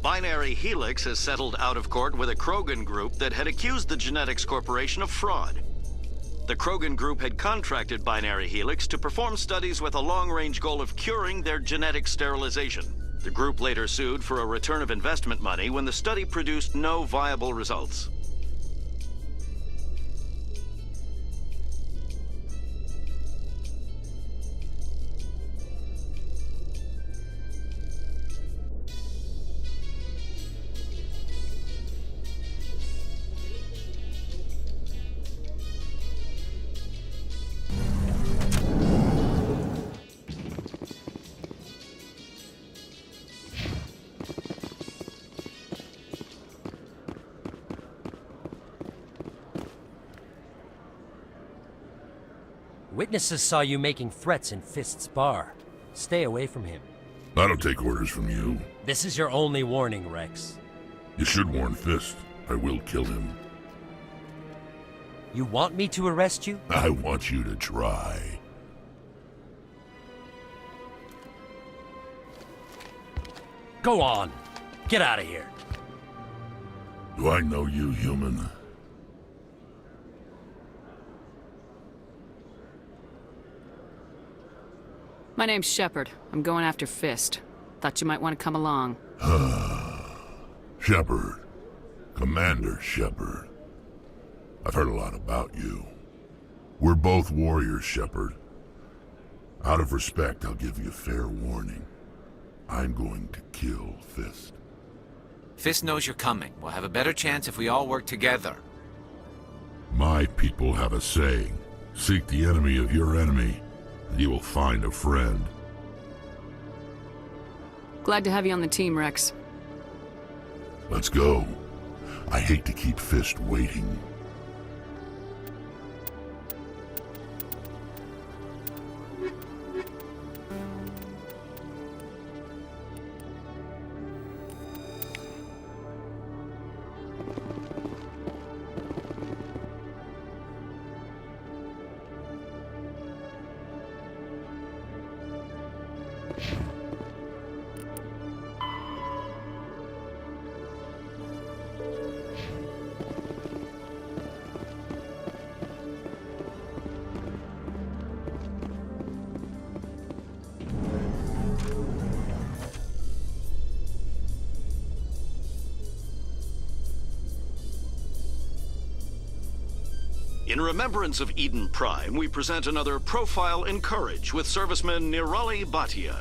Binary Helix has settled out of court with a Krogan group that had accused the Genetics Corporation of fraud. The Krogan group had contracted Binary Helix to perform studies with a long-range goal of curing their genetic sterilization. The group later sued for a return of investment money when the study produced no viable results. Witnesses saw you making threats in Fist's bar. Stay away from him. I don't take orders from you. This is your only warning, Rex. You should warn Fist. I will kill him. You want me to arrest you? I want you to try. Go on. Get out of here. Do I know you, human? My name's Shepard. I'm going after Fist. Thought you might want to come along. Shepard. Commander Shepard. I've heard a lot about you. We're both warriors, Shepard. Out of respect, I'll give you fair warning. I'm going to kill Fist. Fist knows you're coming. We'll have a better chance if we all work together. My people have a saying. Seek the enemy of your enemy, and you will find a friend. Glad to have you on the team, Rex. Let's go. I hate to keep Fist waiting. In remembrance of Eden Prime, we present another Profile in Courage with serviceman Nirali Bhatia.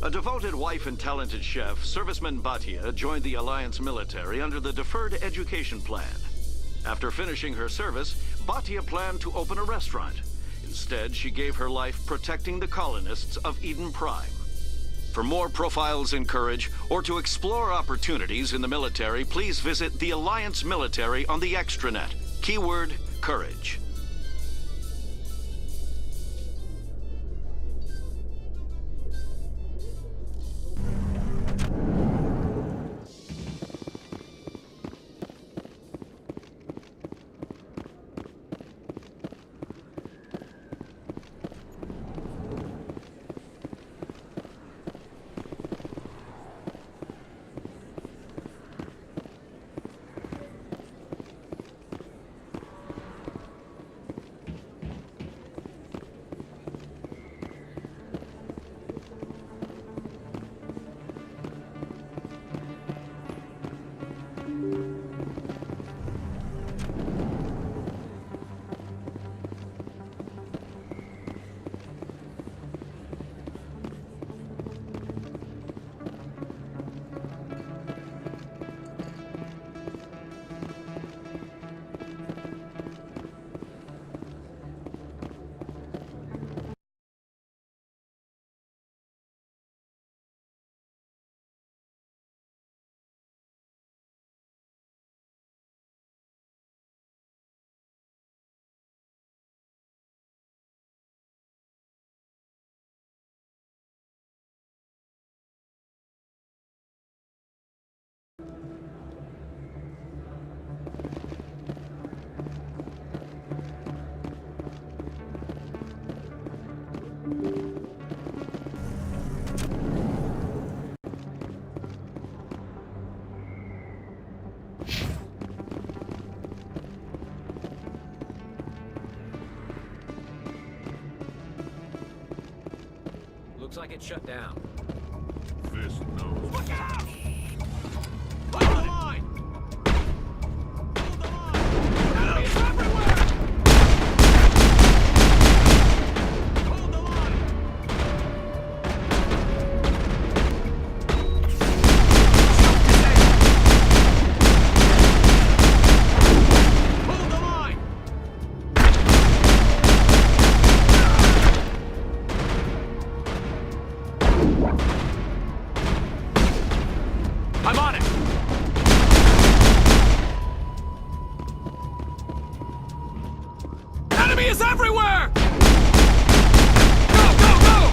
A devoted wife and talented chef, Serviceman Bhatia joined the Alliance military under the Deferred Education Plan. After finishing her service, Bhatia planned to open a restaurant. Instead, she gave her life protecting the colonists of Eden Prime. For more Profiles in Courage, or to explore opportunities in the military, please visit the Alliance Military on the extranet. Keyword, Courage. Looks like it's shut down. Fist knows. Look out! Hold the line! Hold the line! Enemies everywhere! Hold the line! Hold the line! I'm on it! Enemy is everywhere! Go, go, go!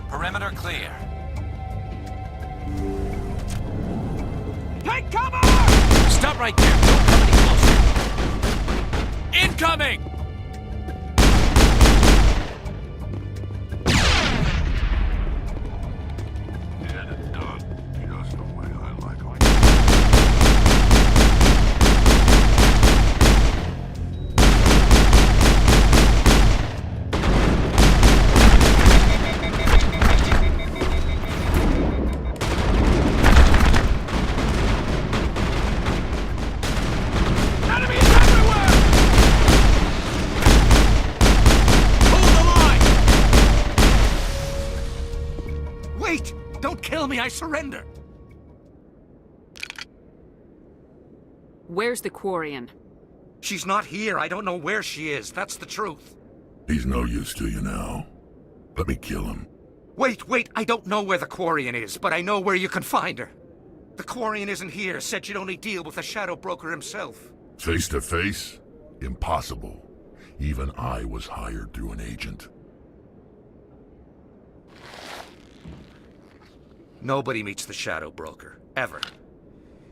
Perimeter clear. Take cover! Stop right there. Don't come any closer. Incoming! Get it done. Just the way I like it. Enemy is everywhere! Hold the line! Wait! Don't kill me, I surrender! Where's the Quarian? She's not here, I don't know where she is, that's the truth. He's no use to you now. Let me kill him. Wait, I don't know where the Quarian is, but I know where you can find her. The Quarian isn't here, said you'd only deal with the Shadow Broker himself. Face to face? Impossible. Even I was hired through an agent. Nobody meets the Shadow Broker, ever.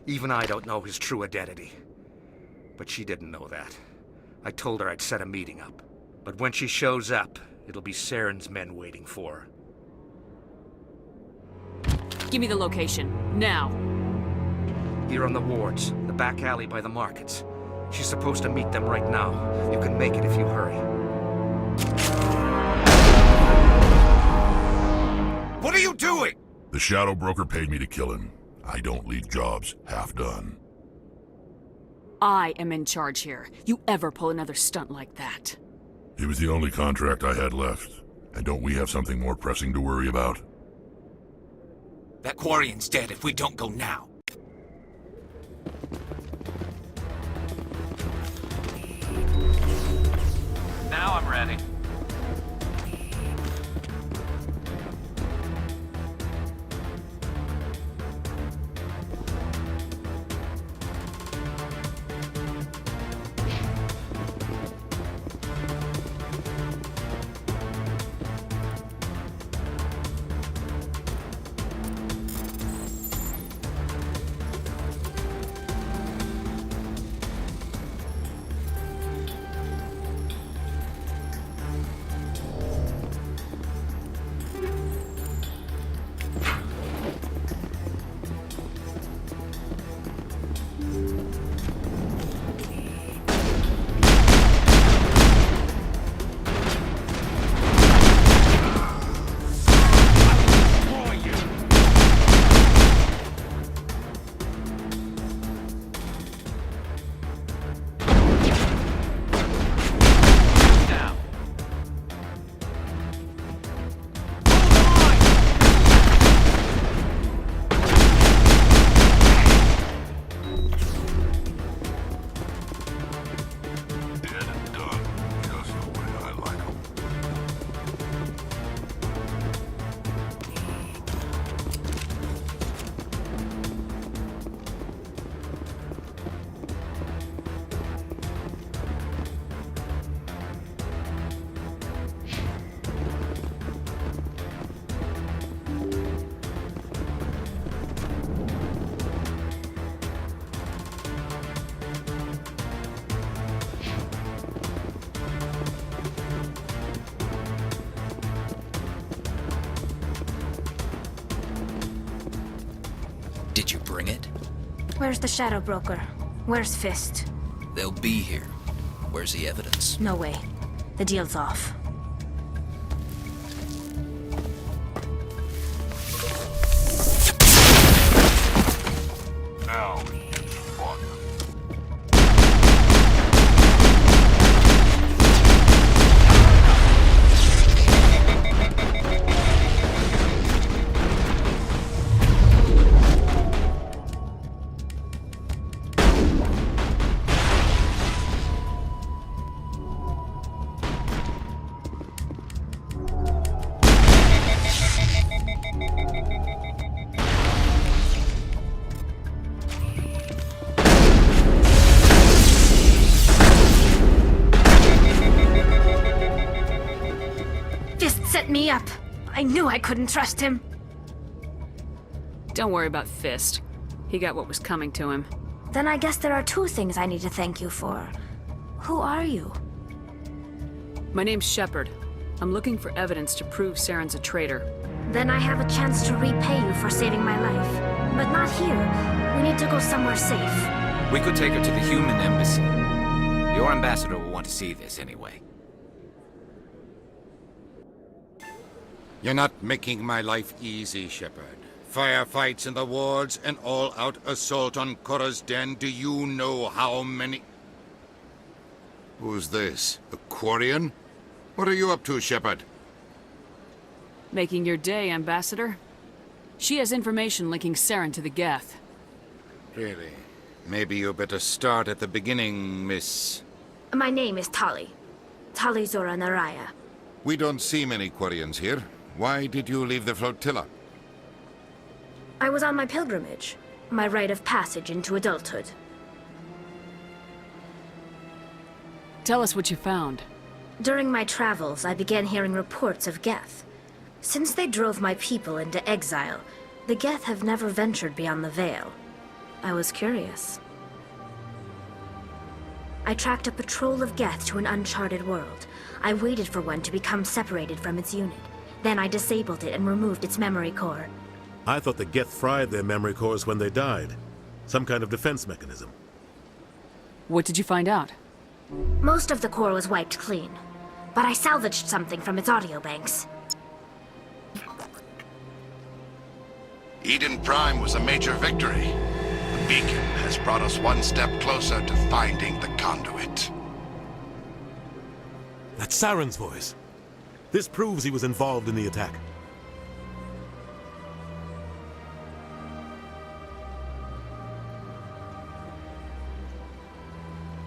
Even I don't know his true identity. But she didn't know that. I told her I'd set a meeting up. But when she shows up, it'll be Saren's men waiting for her. Give me the location. Now. Here on the wards, the back alley by the markets. She's supposed to meet them right now. You can make it if you hurry. What are you doing? The Shadow Broker paid me to kill him. I don't leave jobs half done. I am in charge here. You ever pull another stunt like that? He was the only contract I had left. And don't we have something more pressing to worry about? That Quarian's dead if we don't go now. Now I'm ready. Did you bring it? Where's the Shadow Broker? Where's Fist? They'll be here. Where's the evidence? No way. The deal's off. Now is fun. Fist set me up. I knew I couldn't trust him. Don't worry about Fist. He got what was coming to him. Then I guess there are two things I need to thank you for. Who are you? My name's Shepard. I'm looking for evidence to prove Saren's a traitor. Then I have a chance to repay you for saving my life. But not here. We need to go somewhere safe. We could take her to the human embassy. Your ambassador will want to see this anyway. You're not making my life easy, Shepard. Firefights in the wards, an all-out assault on Korra's den. Do you know how many... Who's this? A Quarian? What are you up to, Shepard? Making your day, Ambassador. She has information linking Saren to the Geth. Really? Maybe you better start at the beginning, Miss... My name is Tali. Tali Zora Naraya. We don't see many Quarians here. Why did you leave the flotilla? I was on my pilgrimage. My rite of passage into adulthood. Tell us what you found. During my travels, I began hearing reports of Geth. Since they drove my people into exile, the Geth have never ventured beyond the Veil. I was curious. I tracked a patrol of Geth to an uncharted world. I waited for one to become separated from its unit. Then I disabled it and removed its memory core. I thought the Geth fried their memory cores when they died. Some kind of defense mechanism. What did you find out? Most of the core was wiped clean, but I salvaged something from its audio banks. Eden Prime was a major victory. The beacon has brought us one step closer to finding the conduit. That's Saren's voice. This proves he was involved in the attack.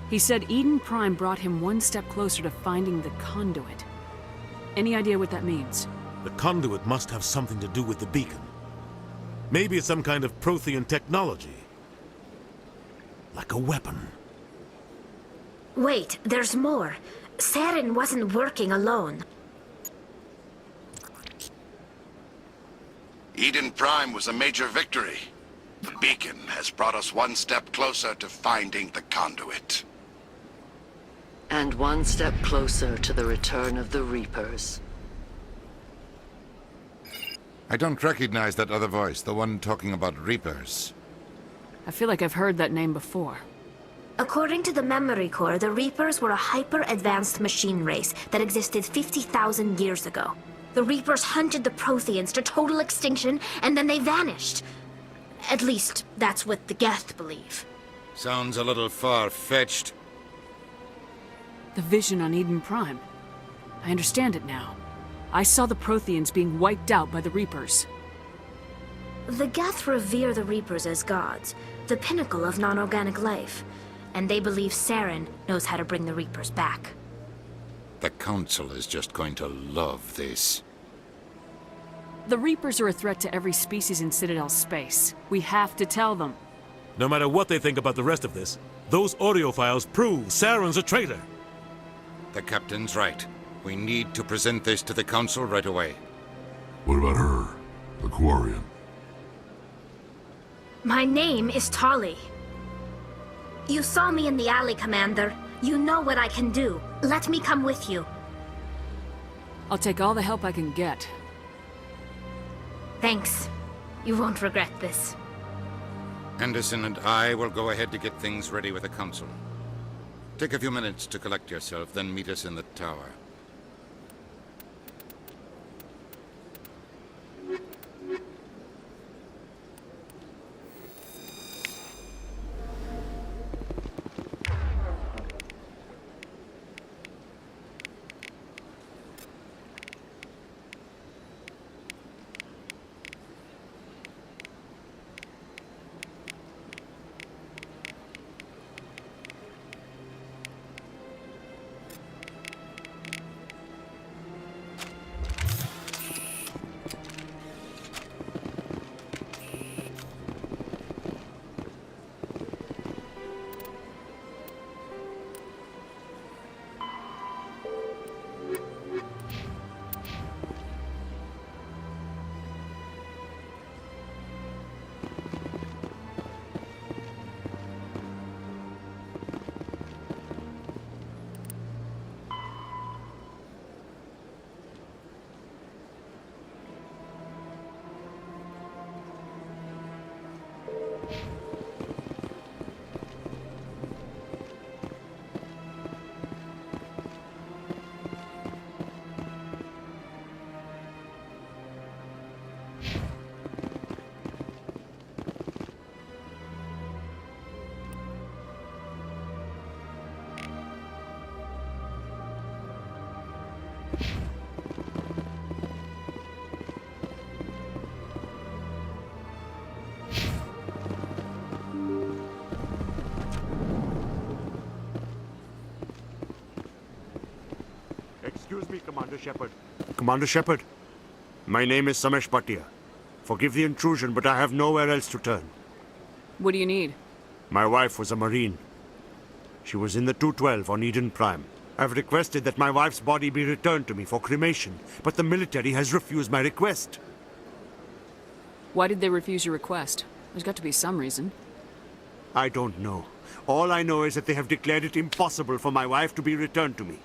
He said Eden Prime brought him one step closer to finding the conduit. Any idea what that means? The conduit must have something to do with the beacon. Maybe it's some kind of Prothean technology. Like a weapon. Wait, there's more. Saren wasn't working alone. Eden Prime was a major victory. The beacon has brought us one step closer to finding the conduit. And one step closer to the return of the Reapers. I don't recognize that other voice, the one talking about Reapers. I feel like I've heard that name before. According to the memory core, the Reapers were a hyper-advanced machine race that existed 50,000 years ago. The Reapers hunted the Protheans to total extinction, and then they vanished. At least, that's what the Geth believe. Sounds a little far-fetched. The vision on Eden Prime. I understand it now. I saw the Protheans being wiped out by the Reapers. The Geth revere the Reapers as gods, the pinnacle of non-organic life. And they believe Saren knows how to bring the Reapers back. The Council is just going to love this. The Reapers are a threat to every species in Citadel space. We have to tell them. No matter what they think about the rest of this, those audio files prove Saren's a traitor. The Captain's right. We need to present this to the Council right away. What about her? The Quarian? My name is Tali. You saw me in the alley, Commander. You know what I can do. Let me come with you. I'll take all the help I can get. Thanks. You won't regret this. Anderson and I will go ahead to get things ready with the council. Take a few minutes to collect yourself, then meet us in the tower. Excuse me, Commander Shepard. Commander Shepard, my name is Samesh Bhatia. Forgive the intrusion, but I have nowhere else to turn. What do you need? My wife was a Marine. She was in the 212 on Eden Prime. I've requested that my wife's body be returned to me for cremation, but the military has refused my request. Why did they refuse your request? There's got to be some reason. I don't know. All I know is that they have declared it impossible for my wife to be returned to me.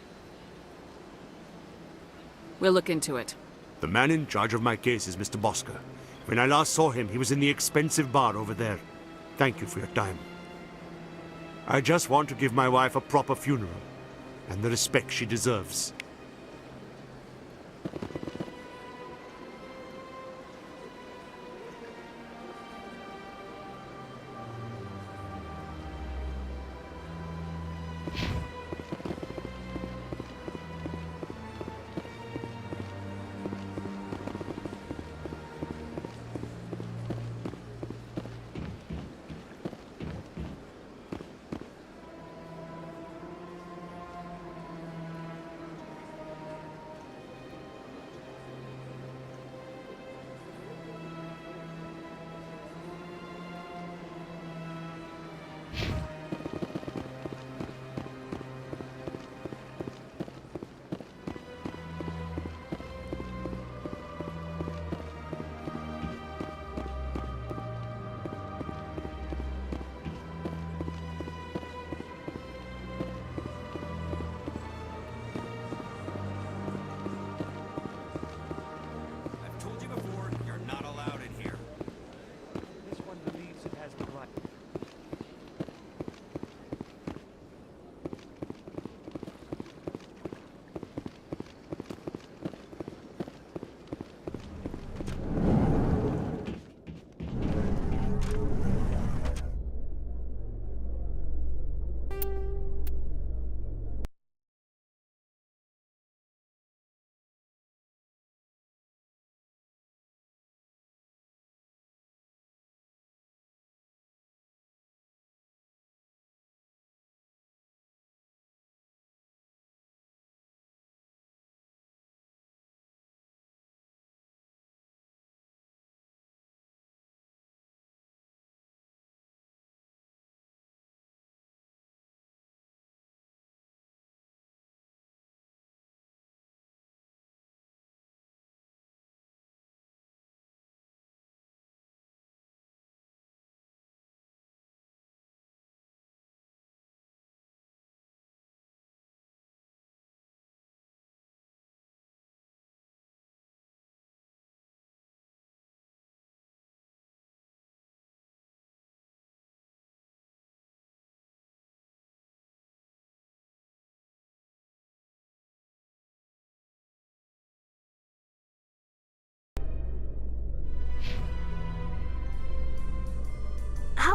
We'll look into it. The man in charge of my case is Mr. Bosker. When I last saw him, he was in the expensive bar over there. Thank you for your time. I just want to give my wife a proper funeral, and the respect she deserves.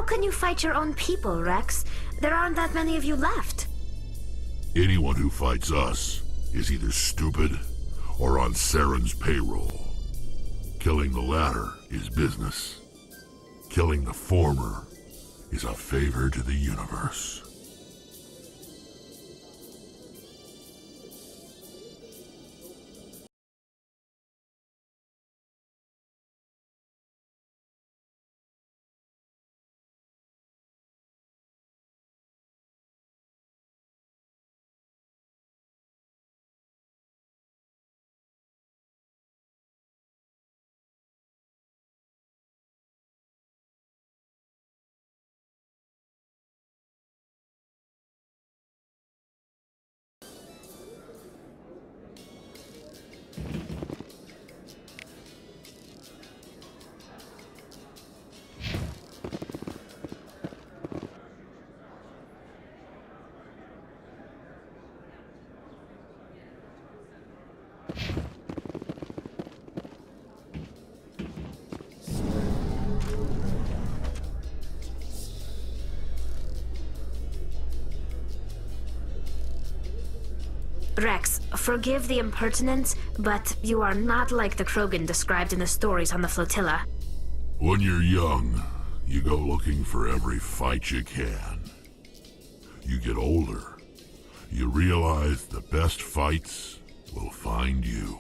can you fight your own people, Rex? There aren't that many of you left. Anyone who fights us is either stupid or on Saren's payroll. Killing the latter is business. Killing the former is a favor to the universe. Rex, forgive the impertinence, but you are not like the Krogan described in the stories on the flotilla. When you're young, you go looking for every fight you can. You get older, you realize the best fights will find you.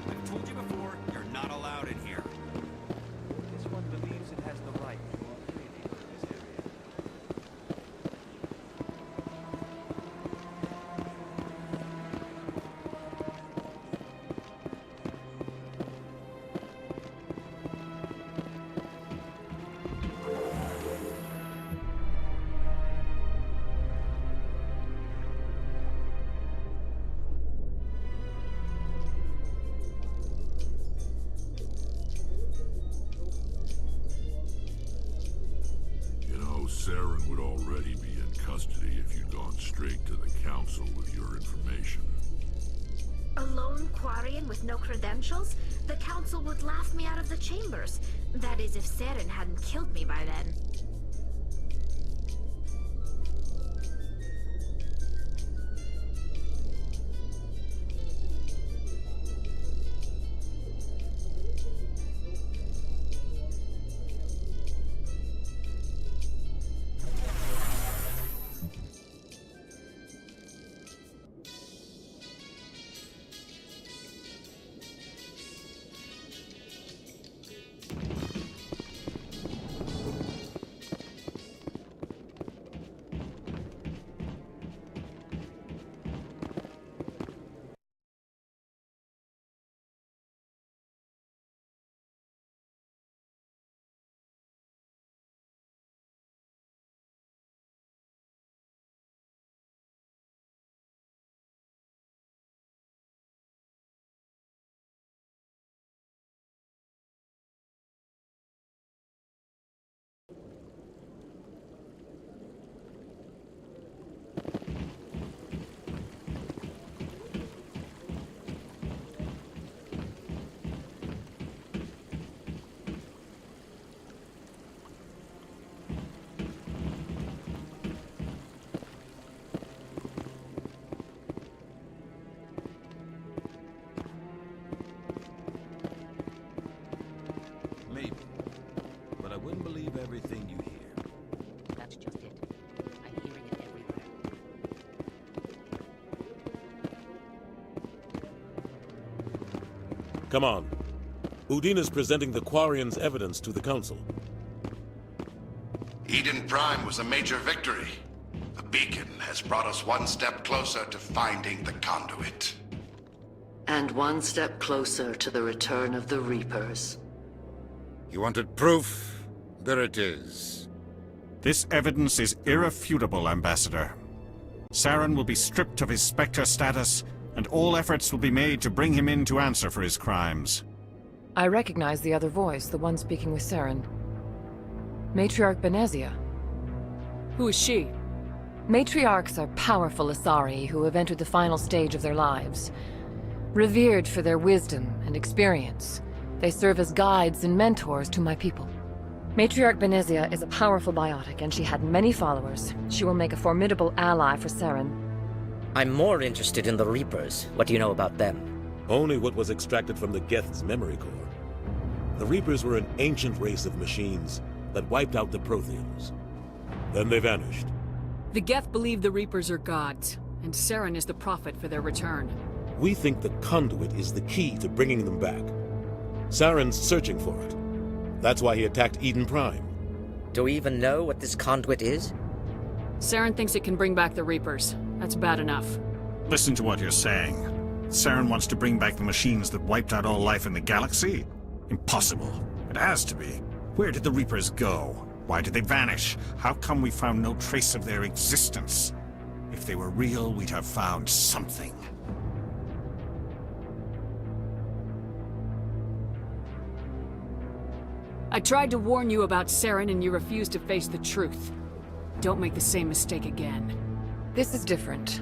I've told you before, you're not allowed in here. This one believes it has the right to move freely in this area. Saren would already be in custody if you'd gone straight to the Council with your information. A lone Quarian with no credentials? The Council would laugh me out of the chambers. That is, if Saren hadn't killed me by then. Come on. Udina's presenting the Quarians' evidence to the Council. Eden Prime was a major victory. The beacon has brought us one step closer to finding the conduit. And one step closer to the return of the Reapers. You wanted proof? There it is. This evidence is irrefutable, Ambassador. Saren will be stripped of his Spectre status, and all efforts will be made to bring him in to answer for his crimes. I recognize the other voice, the one speaking with Saren. Matriarch Benezia. Who is she? Matriarchs are powerful Asari who have entered the final stage of their lives. Revered for their wisdom and experience, they serve as guides and mentors to my people. Matriarch Benezia is a powerful biotic, and she had many followers. She will make a formidable ally for Saren. I'm more interested in the Reapers. What do you know about them? Only what was extracted from the Geth's memory core. The Reapers were an ancient race of machines that wiped out the Protheans. Then they vanished. The Geth believe the Reapers are gods, and Saren is the prophet for their return. We think the conduit is the key to bringing them back. Saren's searching for it. That's why he attacked Eden Prime. Do we even know what this conduit is? Saren thinks it can bring back the Reapers. That's bad enough. Listen to what you're saying. Saren wants to bring back the machines that wiped out all life in the galaxy? Impossible. It has to be. Where did the Reapers go? Why did they vanish? How come we found no trace of their existence? If they were real, we'd have found something. I tried to warn you about Saren and you refused to face the truth. Don't make the same mistake again. This is different.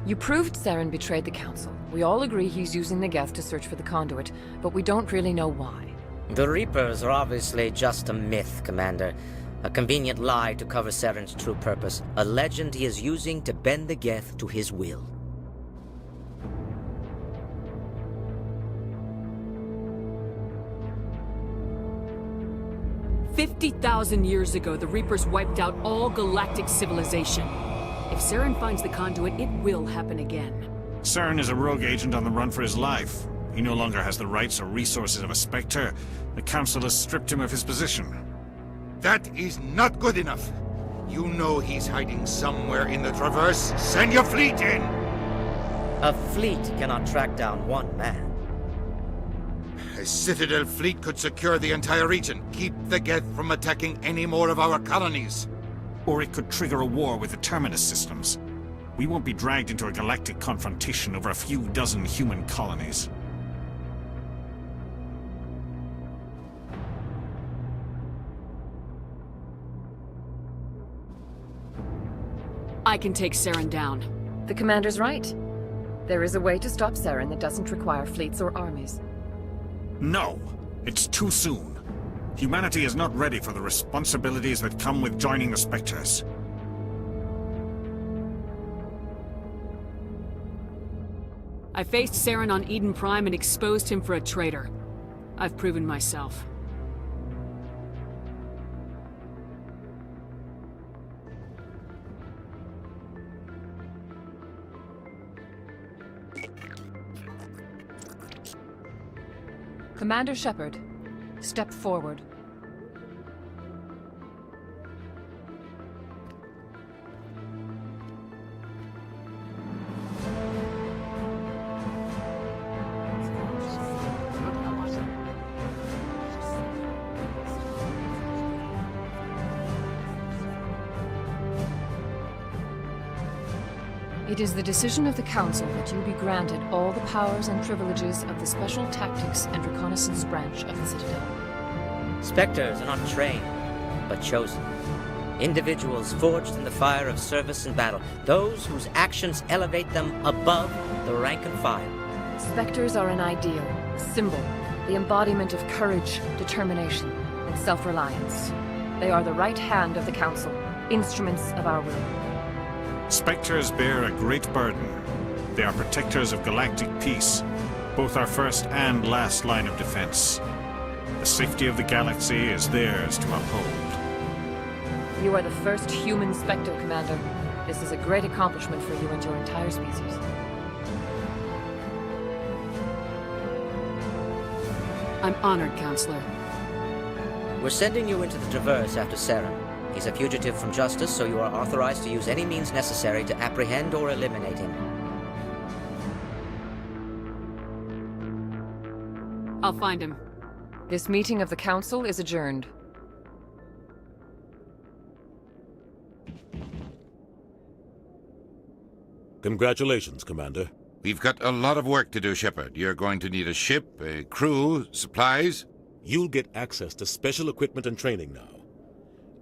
You proved Saren betrayed the Council. We all agree he's using the Geth to search for the conduit, but we don't really know why. The Reapers are obviously just a myth, Commander. A convenient lie to cover Saren's true purpose. A legend he is using to bend the Geth to his will. 50,000 years ago, the Reapers wiped out all galactic civilization. If Saren finds the conduit, it will happen again. Saren is a rogue agent on the run for his life. He no longer has the rights or resources of a Spectre. The Council has stripped him of his position. That is not good enough. You know he's hiding somewhere in the Traverse. Send your fleet in! A fleet cannot track down one man. A Citadel fleet could secure the entire region, keep the Geth from attacking any more of our colonies. Or it could trigger a war with the Terminus systems. We won't be dragged into a galactic confrontation over a few dozen human colonies. I can take Saren down. The Commander's right. There is a way to stop Saren that doesn't require fleets or armies. No! It's too soon. Humanity is not ready for the responsibilities that come with joining the Spectres. I faced Saren on Eden Prime and exposed him for a traitor. I've proven myself. Commander Shepard, step forward. It is the decision of the Council that you be granted all the powers and privileges of the Special Tactics and Reconnaissance branch of the Citadel. Spectres are not trained, but chosen. Individuals forged in the fire of service and battle. Those whose actions elevate them above the rank and file. Spectres are an ideal, a symbol, the embodiment of courage, determination, and self-reliance. They are the right hand of the Council, instruments of our will. Spectres bear a great burden. They are protectors of galactic peace, both our first and last line of defense. The safety of the galaxy is theirs to uphold. You are the first human Spectre, Commander. This is a great accomplishment for you and your entire species. I'm honored, Counselor. We're sending you into the Traverse after Saren. He's a fugitive from justice, so you are authorized to use any means necessary to apprehend or eliminate him. I'll find him. This meeting of the Council is adjourned. Congratulations, Commander. We've got a lot of work to do, Shepard. You're going to need a ship, a crew, supplies. You'll get access to special equipment and training now.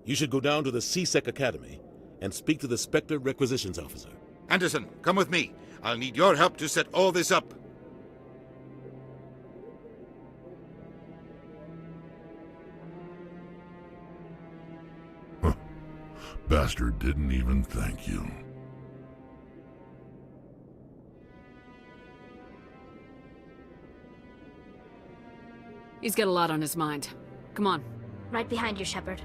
You should go down to the C-Sec Academy and speak to the Spectre Requisitions Officer. Anderson, come with me. I'll need your help to set all this up. Bastard didn't even thank you. He's got a lot on his mind. Come on. Right behind you, Shepard.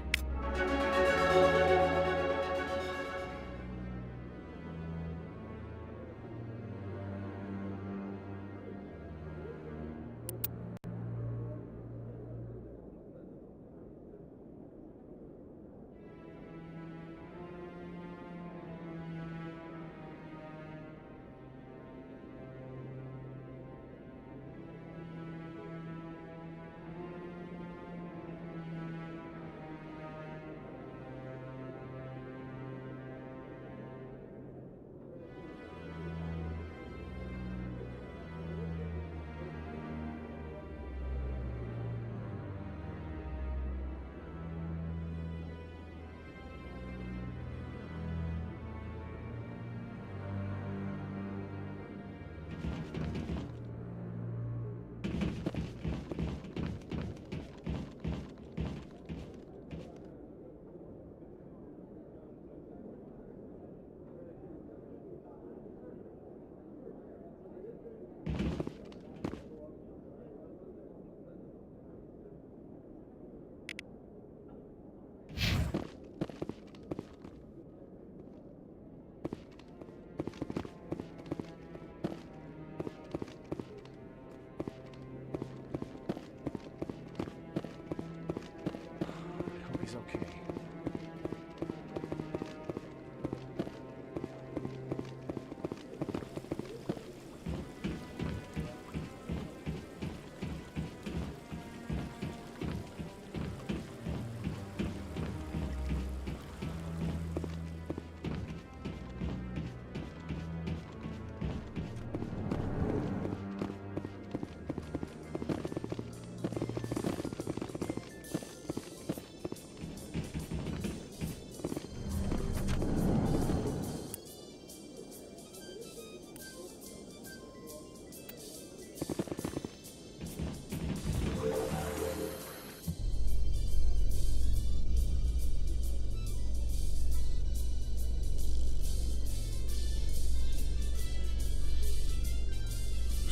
He's okay.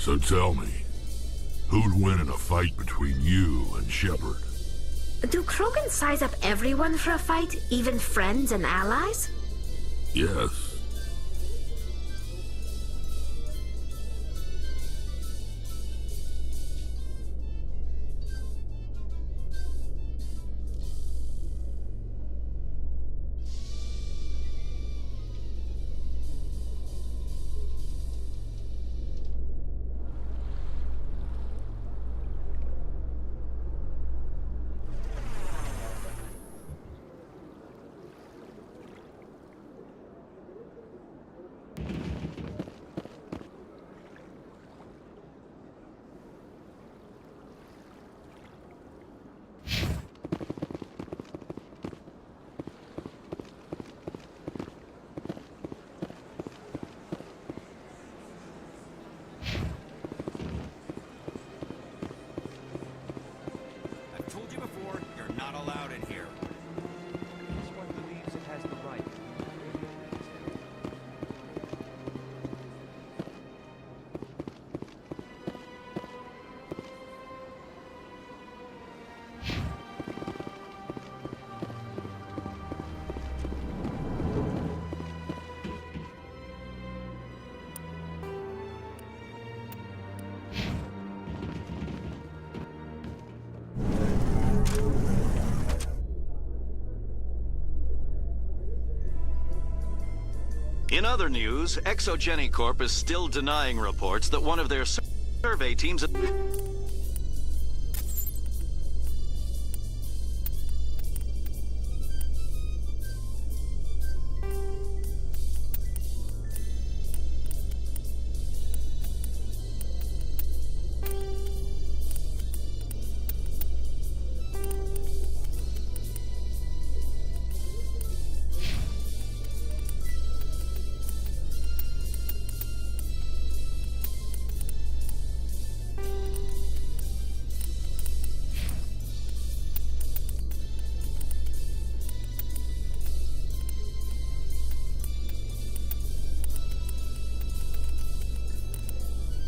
So tell me, who'd win in a fight between you and Shepard? Do Krogan size up everyone for a fight, even friends and allies? Yes. In other news, Exogeny Corp is still denying reports that one of their survey teams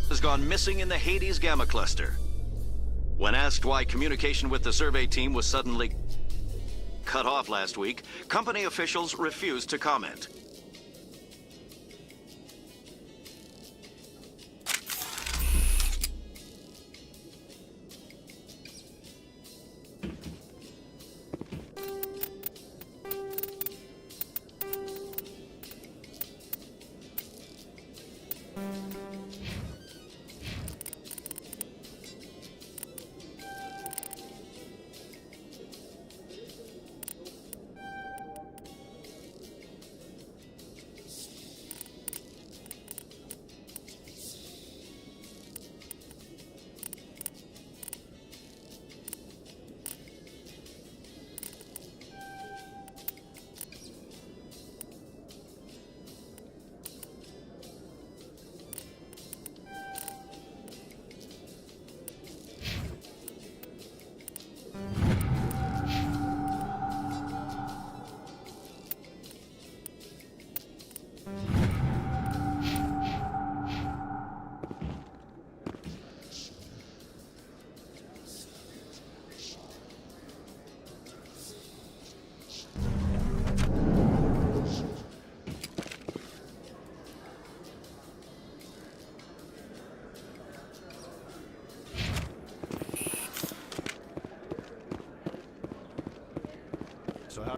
has gone missing in the Hades Gamma Cluster. When asked why communication with the survey team was suddenly cut off last week, company officials refused to comment. So how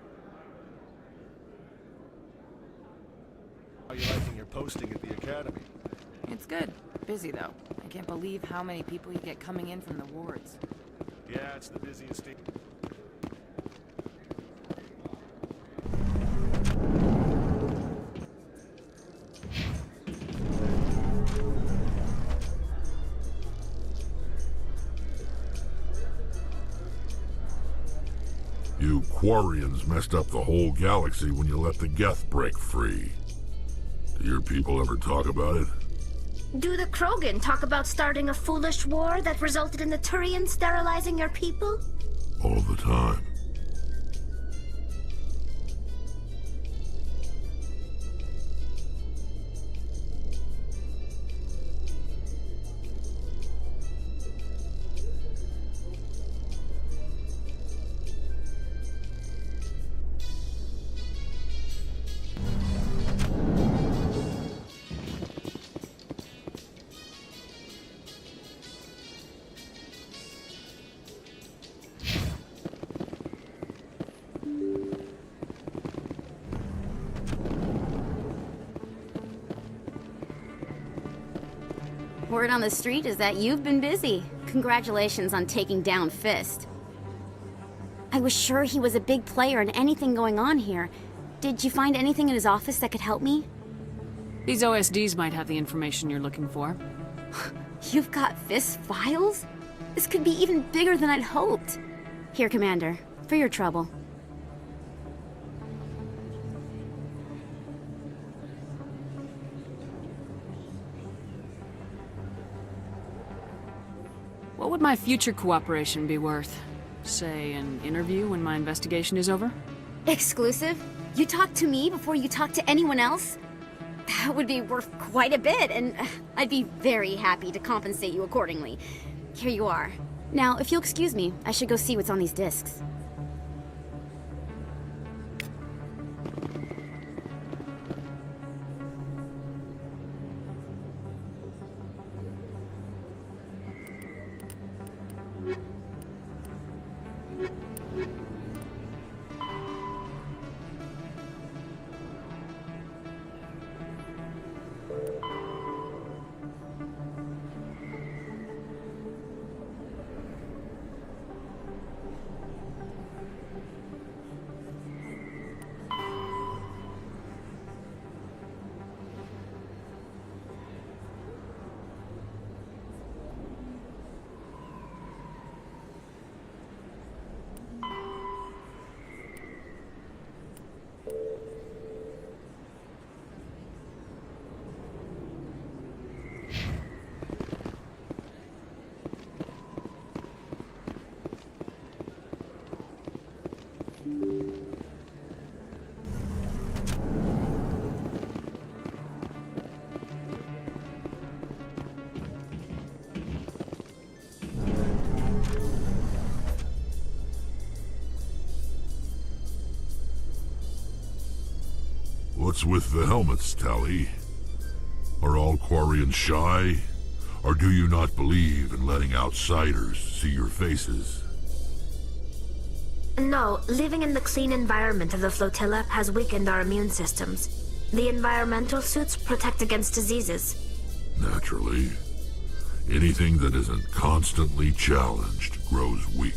are you liking your posting at the academy? It's good. Busy, though. I can't believe how many people you get coming in from the wards. Yeah, it's the busiest state. You Quarians messed up the whole galaxy when you let the Geth break free. Do your people ever talk about it? Do the Krogan talk about starting a foolish war that resulted in the Turians sterilizing your people? All the time. Word on the street is that you've been busy. Congratulations on taking down Fist. I was sure he was a big player in anything going on here. Did you find anything in his office that could help me? These OSDs might have the information you're looking for. You've got Fist's files? This could be even bigger than I'd hoped. Here, Commander, for your trouble. What would my future cooperation be worth? Say, an interview when my investigation is over? Exclusive? You talk to me before you talk to anyone else? That would be worth quite a bit, and I'd be very happy to compensate you accordingly. Here you are. Now, if you'll excuse me, I should go see what's on these discs. What's with the helmets, Tali? Are all Quarians shy? Or do you not believe in letting outsiders see your faces? No, living in the clean environment of the flotilla has weakened our immune systems. The environmental suits protect against diseases. Naturally. Anything that isn't constantly challenged grows weak.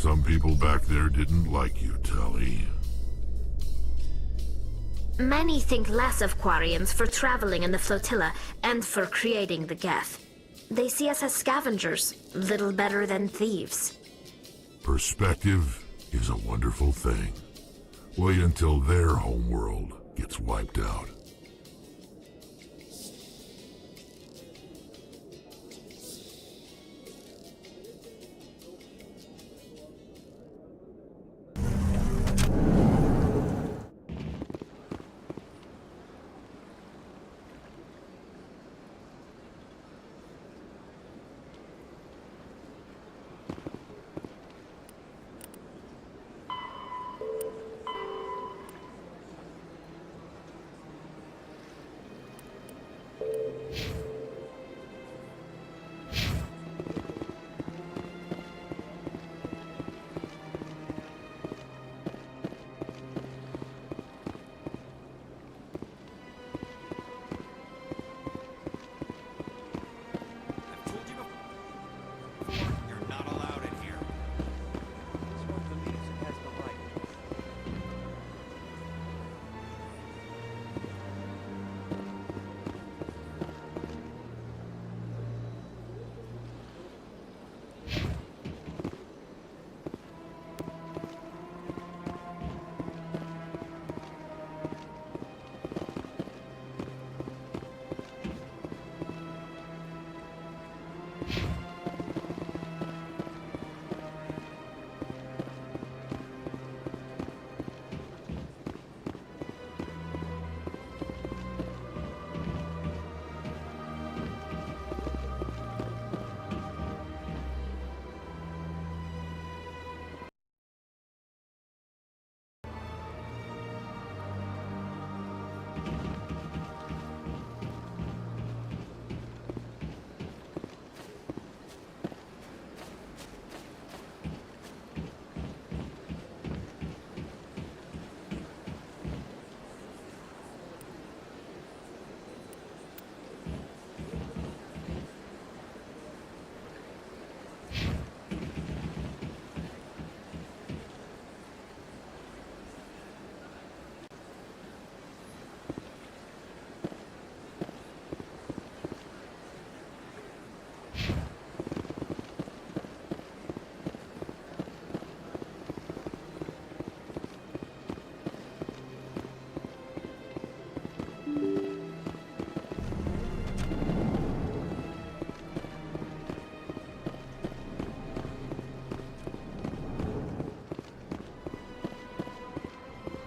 Some people back there didn't like you, Tali. Many think less of Quarians for traveling in the flotilla and for creating the Geth. They see us as scavengers, little better than thieves. Perspective is a wonderful thing. Wait until their homeworld gets wiped out.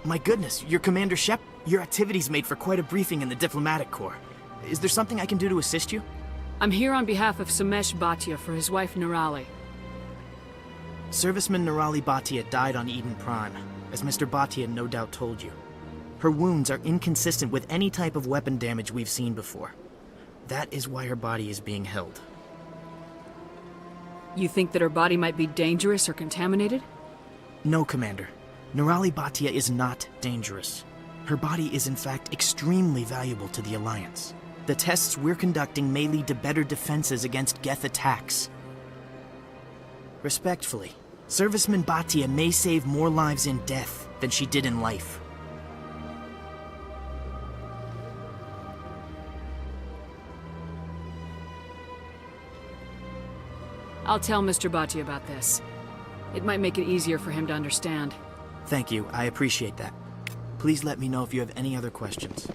My goodness, you're Commander Shep. Your activities made for quite a briefing in the Diplomatic Corps. Is there something I can do to assist you? I'm here on behalf of Samesh Bhatia for his wife Nirali. Serviceman Nirali Bhatia died on Eden Prime, as Mr. Bhatia no doubt told you. Her wounds are inconsistent with any type of weapon damage we've seen before. That is why her body is being held. You think that her body might be dangerous or contaminated? No, Commander. Nirali Bhatia is not dangerous. Her body is in fact extremely valuable to the Alliance. The tests we're conducting may lead to better defenses against Geth attacks. Respectfully, Serviceman Bhatia may save more lives in death than she did in life. I'll tell Mr. Bhatia about this. It might make it easier for him to understand. Thank you, I appreciate that. Please let me know if you have any other questions.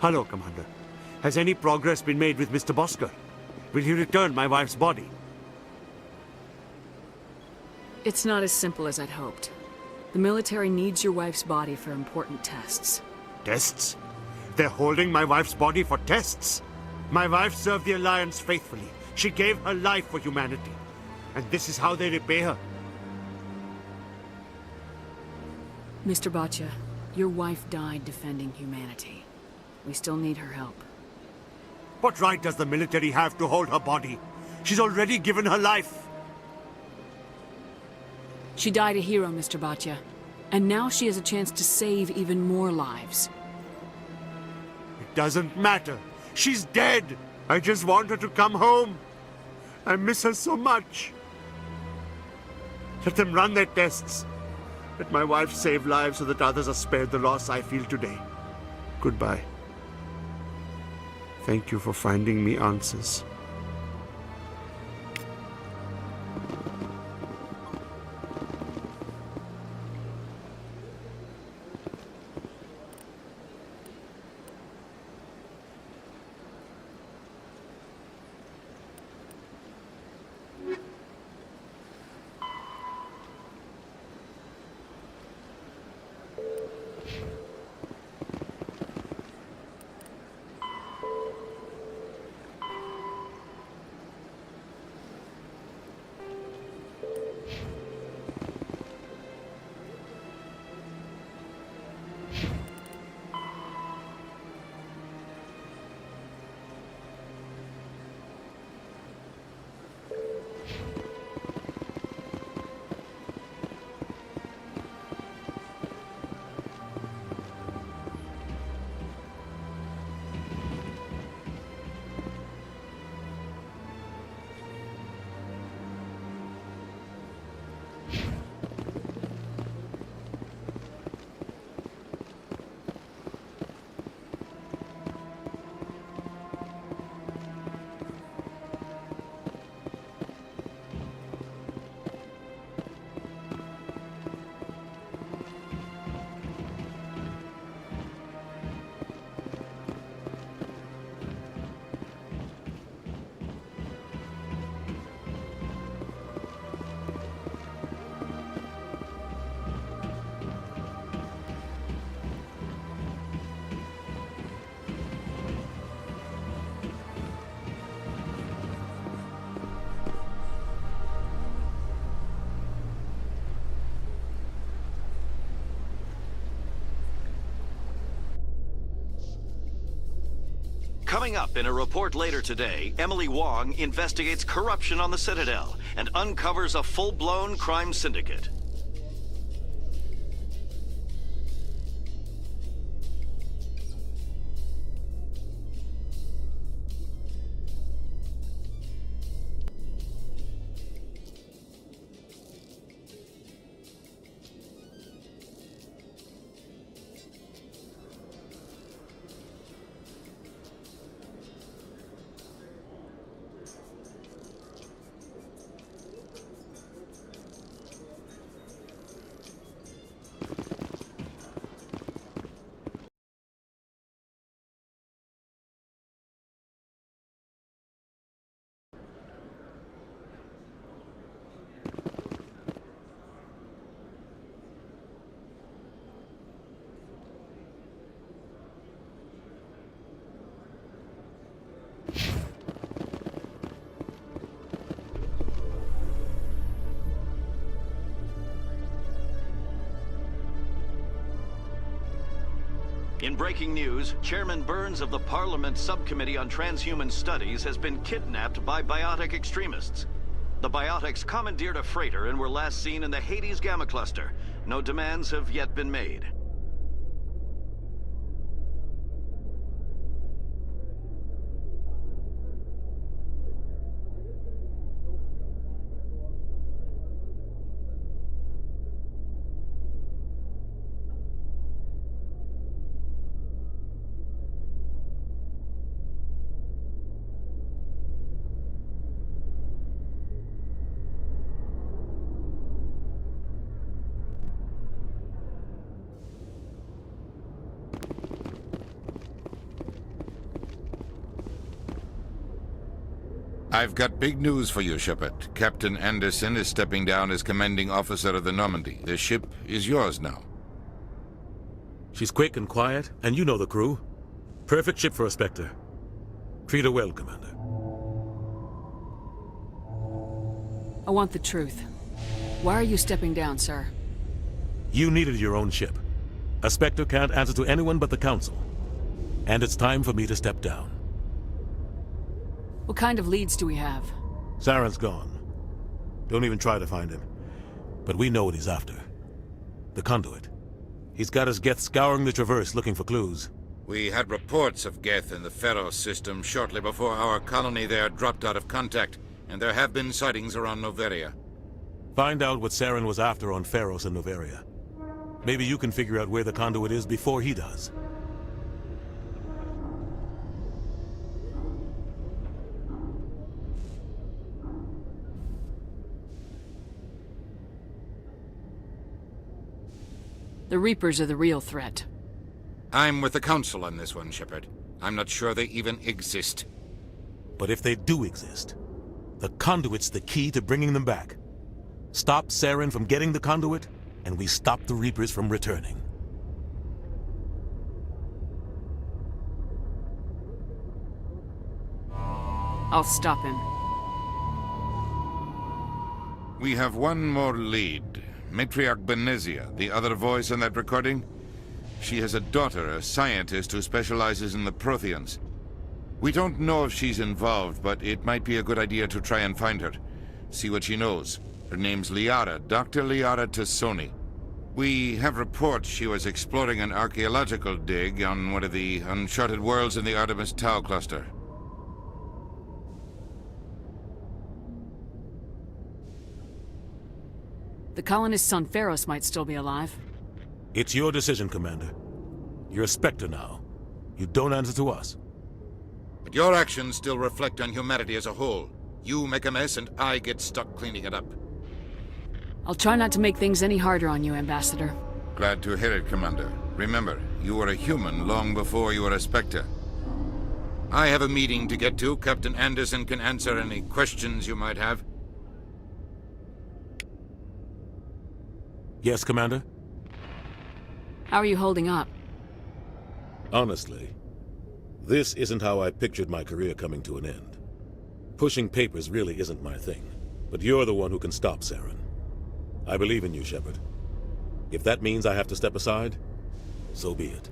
Hello, Commander. Has any progress been made with Mr. Bosker? Will he return my wife's body? It's not as simple as I'd hoped. The military needs your wife's body for important tests. Tests? They're holding my wife's body for tests? My wife served the Alliance faithfully. She gave her life for humanity. And this is how they repay her. Mr. Bhatia, your wife died defending humanity. We still need her help. What right does the military have to hold her body? She's already given her life. She died a hero, Mr. Bhatia. And now she has a chance to save even more lives. It doesn't matter. She's dead. I just want her to come home. I miss her so much. Let them run their tests. Let my wife save lives so that others are spared the loss I feel today. Goodbye. Thank you for finding me answers. Coming up in a report later today, Emily Wong investigates corruption on the Citadel and uncovers a full-blown crime syndicate. In breaking news, Chairman Burns of the Parliament Subcommittee on Transhuman Studies has been kidnapped by biotic extremists. The biotics commandeered a freighter and were last seen in the Hades Gamma Cluster. No demands have yet been made. I've got big news for you, Shepard. Captain Anderson is stepping down as commanding officer of the Normandy. The ship is yours now. She's quick and quiet, and you know the crew. Perfect ship for a Spectre. Treat her well, Commander. I want the truth. Why are you stepping down, sir? You needed your own ship. A Spectre can't answer to anyone but the Council. And it's time for me to step down. What kind of leads do we have? Saren's gone. Don't even try to find him. But we know what he's after. The Conduit. He's got his Geth scouring the Traverse looking for clues. We had reports of Geth in the Pharos system shortly before our colony there dropped out of contact, and there have been sightings around Noveria. Find out what Saren was after on Pharos and Noveria. Maybe you can figure out where the Conduit is before he does. The Reapers are the real threat. I'm with the Council on this one, Shepard. I'm not sure they even exist. But if they do exist, the Conduit's the key to bringing them back. Stop Saren from getting the Conduit, and we stop the Reapers from returning. I'll stop him. We have one more lead. Matriarch Benezia, the other voice in that recording. She has a daughter, a scientist who specializes in the Protheans. We don't know if she's involved, but it might be a good idea to try and find her. See what she knows. Her name's Liara, Dr. Liara Tassoni. We have reports she was exploring an archaeological dig on one of the uncharted worlds in the Artemis Tau cluster. The colonists on Pharos might still be alive. It's your decision, Commander. You're a Spectre now. You don't answer to us. But your actions still reflect on humanity as a whole. You make a mess and I get stuck cleaning it up. I'll try not to make things any harder on you, Ambassador. Glad to hear it, Commander. Remember, you were a human long before you were a Spectre. I have a meeting to get to. Captain Anderson can answer any questions you might have. Yes, Commander? How are you holding up? Honestly, this isn't how I pictured my career coming to an end. Pushing papers really isn't my thing, but you're the one who can stop Saren. I believe in you, Shepard. If that means I have to step aside, so be it.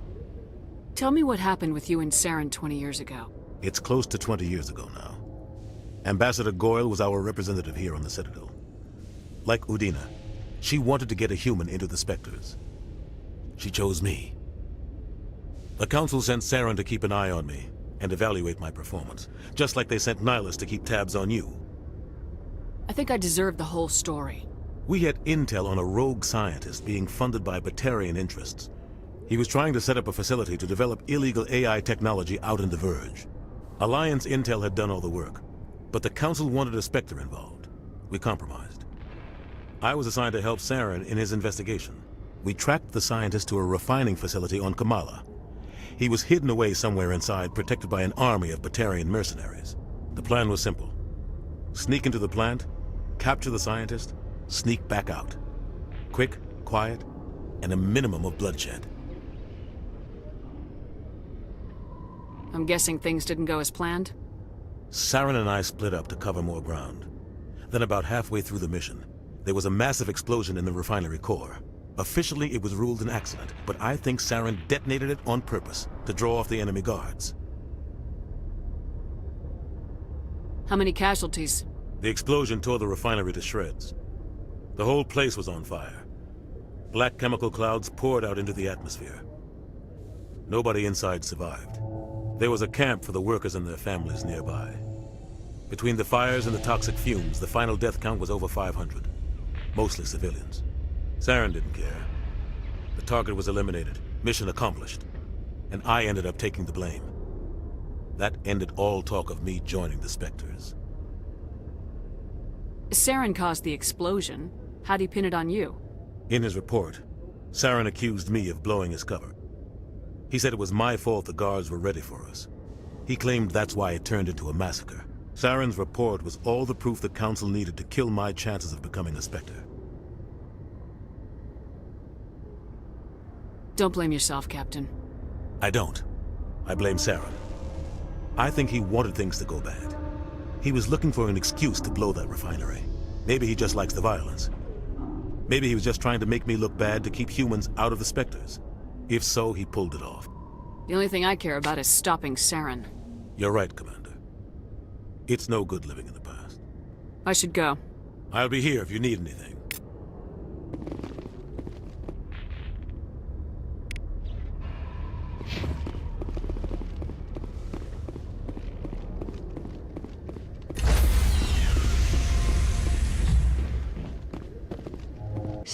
Tell me what happened with you and Saren 20 years ago. It's close to 20 years ago now. Ambassador Goyle was our representative here on the Citadel. Like Udina, she wanted to get a human into the Spectres. She chose me. The Council sent Saren to keep an eye on me and evaluate my performance, just like they sent Nihilus to keep tabs on you. I think I deserve the whole story. We had intel on a rogue scientist being funded by Batarian interests. He was trying to set up a facility to develop illegal AI technology out in the Verge. Alliance intel had done all the work, but the Council wanted a Spectre involved. We compromised. I was assigned to help Saren in his investigation. We tracked the scientist to a refining facility on Kamala. He was hidden away somewhere inside, protected by an army of Batarian mercenaries. The plan was simple. Sneak into the plant, capture the scientist, sneak back out. Quick, quiet, and a minimum of bloodshed. I'm guessing things didn't go as planned? Saren and I split up to cover more ground. Then about halfway through the mission, there was a massive explosion in the refinery core. Officially, it was ruled an accident, but I think Saren detonated it on purpose to draw off the enemy guards. How many casualties? The explosion tore the refinery to shreds. The whole place was on fire. Black chemical clouds poured out into the atmosphere. Nobody inside survived. There was a camp for the workers and their families nearby. Between the fires and the toxic fumes, the final death count was over 500. Mostly civilians. Saren didn't care. The target was eliminated, mission accomplished, and I ended up taking the blame. That ended all talk of me joining the Spectres. Saren caused the explosion. How'd he pin it on you? In his report, Saren accused me of blowing his cover. He said it was my fault the guards were ready for us. He claimed that's why it turned into a massacre. Saren's report was all the proof the Council needed to kill my chances of becoming a Spectre. Don't blame yourself, Captain. I don't. I blame Saren. I think he wanted things to go bad. He was looking for an excuse to blow that refinery. Maybe he just likes the violence. Maybe he was just trying to make me look bad to keep humans out of the Spectres. If so, he pulled it off. The only thing I care about is stopping Saren. You're right, Commander. It's no good living in the past. I should go. I'll be here if you need anything.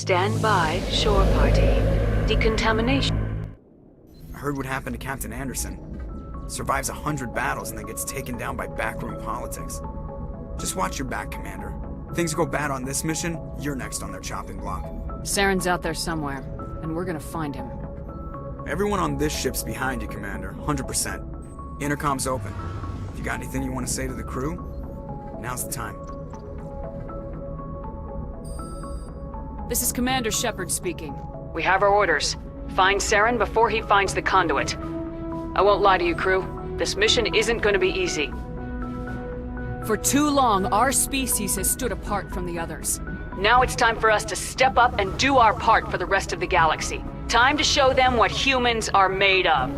Stand by, shore party. Decontamination. I heard what happened to Captain Anderson. Survives 100 battles and then gets taken down by backroom politics. Just watch your back, Commander. Things go bad on this mission, you're next on their chopping block. Saren's out there somewhere, and we're gonna find him. Everyone on this ship's behind you, Commander. 100%. Intercom's open. If you got anything you want to say to the crew, now's the time. This is Commander Shepard speaking. We have our orders. Find Saren before he finds the conduit. I won't lie to you, crew. This mission isn't going to be easy. For too long, our species has stood apart from the others. Now it's time for us to step up and do our part for the rest of the galaxy. Time to show them what humans are made of.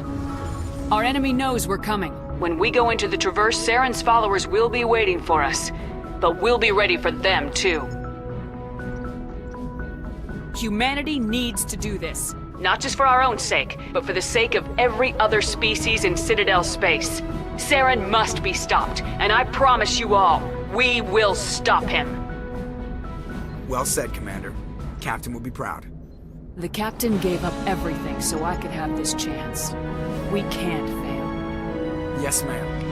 Our enemy knows we're coming. When we go into the Traverse, Saren's followers will be waiting for us. But we'll be ready for them, too. Humanity needs to do this. Not just for our own sake, but for the sake of every other species in Citadel space. Saren must be stopped, and I promise you all, we will stop him. Well said, Commander. Captain will be proud. The Captain gave up everything so I could have this chance. We can't fail. Yes, ma'am.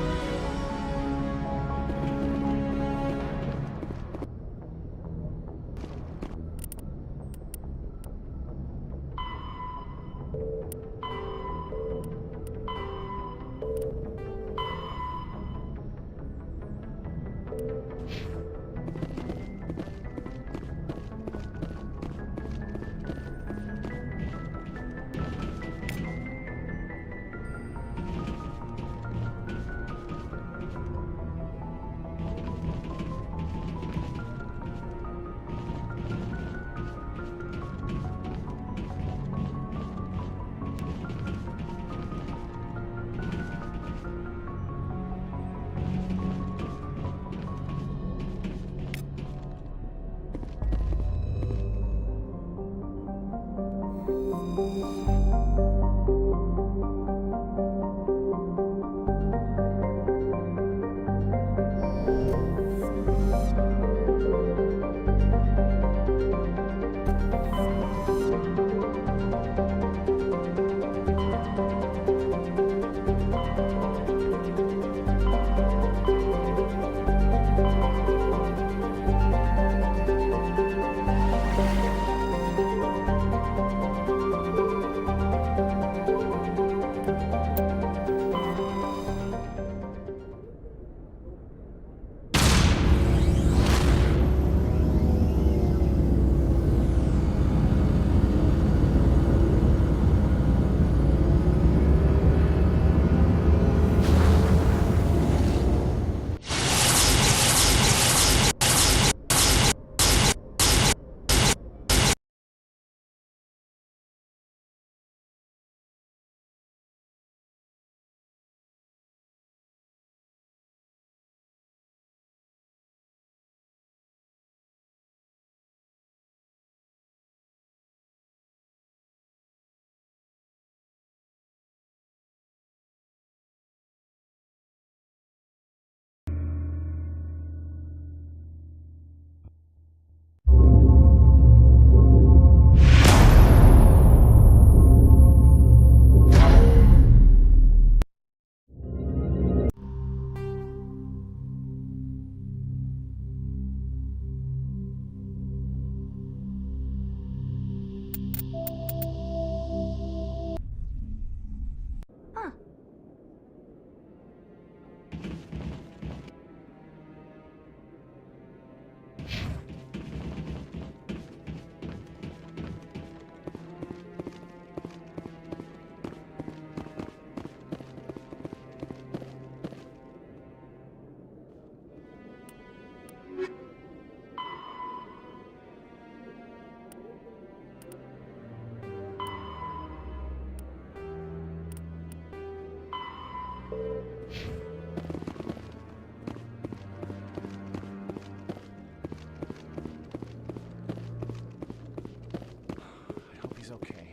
He's okay.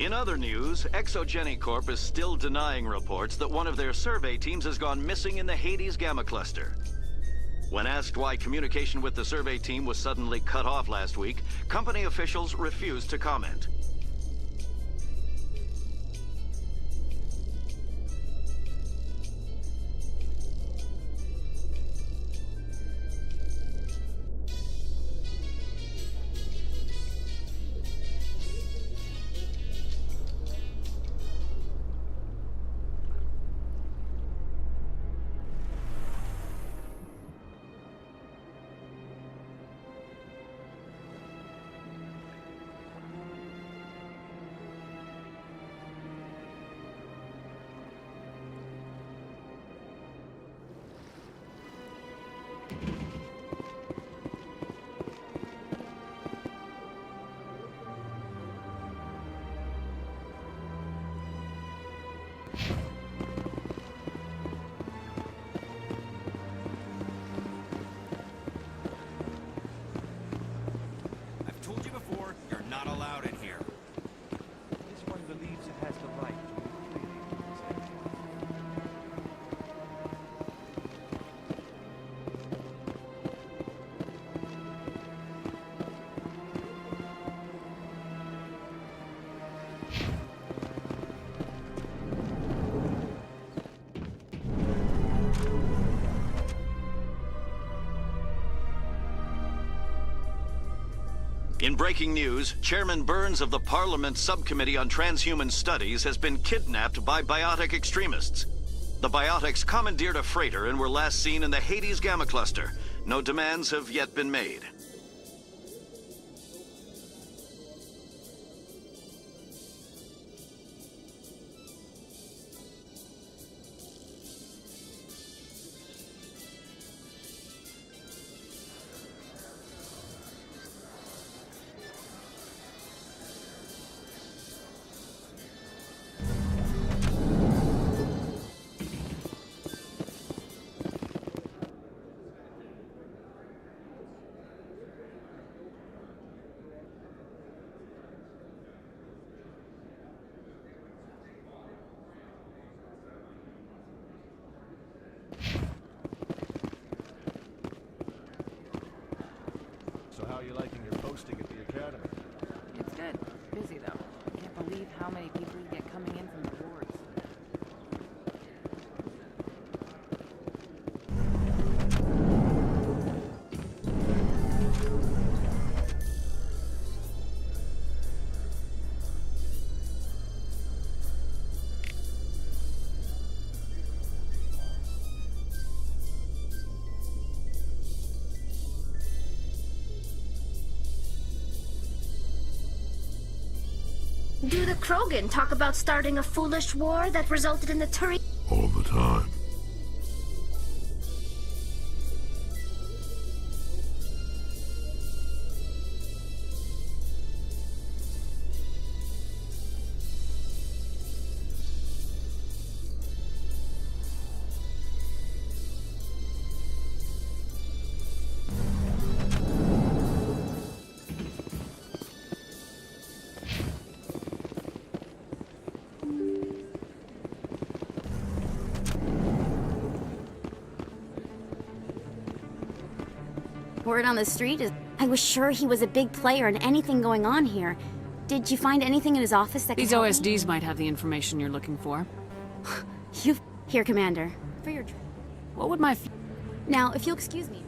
In other news, Exogeny Corp is still denying reports that one of their survey teams has gone missing in the Hades Gamma Cluster. When asked why communication with the survey team was suddenly cut off last week, company officials refused to comment. I've told you before, you're not allowed in here. This one believes it has the right to move freely through this area. In breaking news, Chairman Burns of the Parliament Subcommittee on Transhuman Studies has been kidnapped by biotic extremists. The biotics commandeered a freighter and were last seen in the Hades Gamma Cluster. No demands have yet been made. So how are you liking your posting at the academy? It's good. Busy, though. I can't believe how many people you get coming in from the wards. Do the Krogan talk about starting a foolish war that resulted in the Turi? All the time. Word on the street is I was sure he was a big player in anything going on here. Did you find anything in his office that These could help me? OSDs might have the information you're looking for. Here, Commander. For your What would my... Now, if you'll excuse me.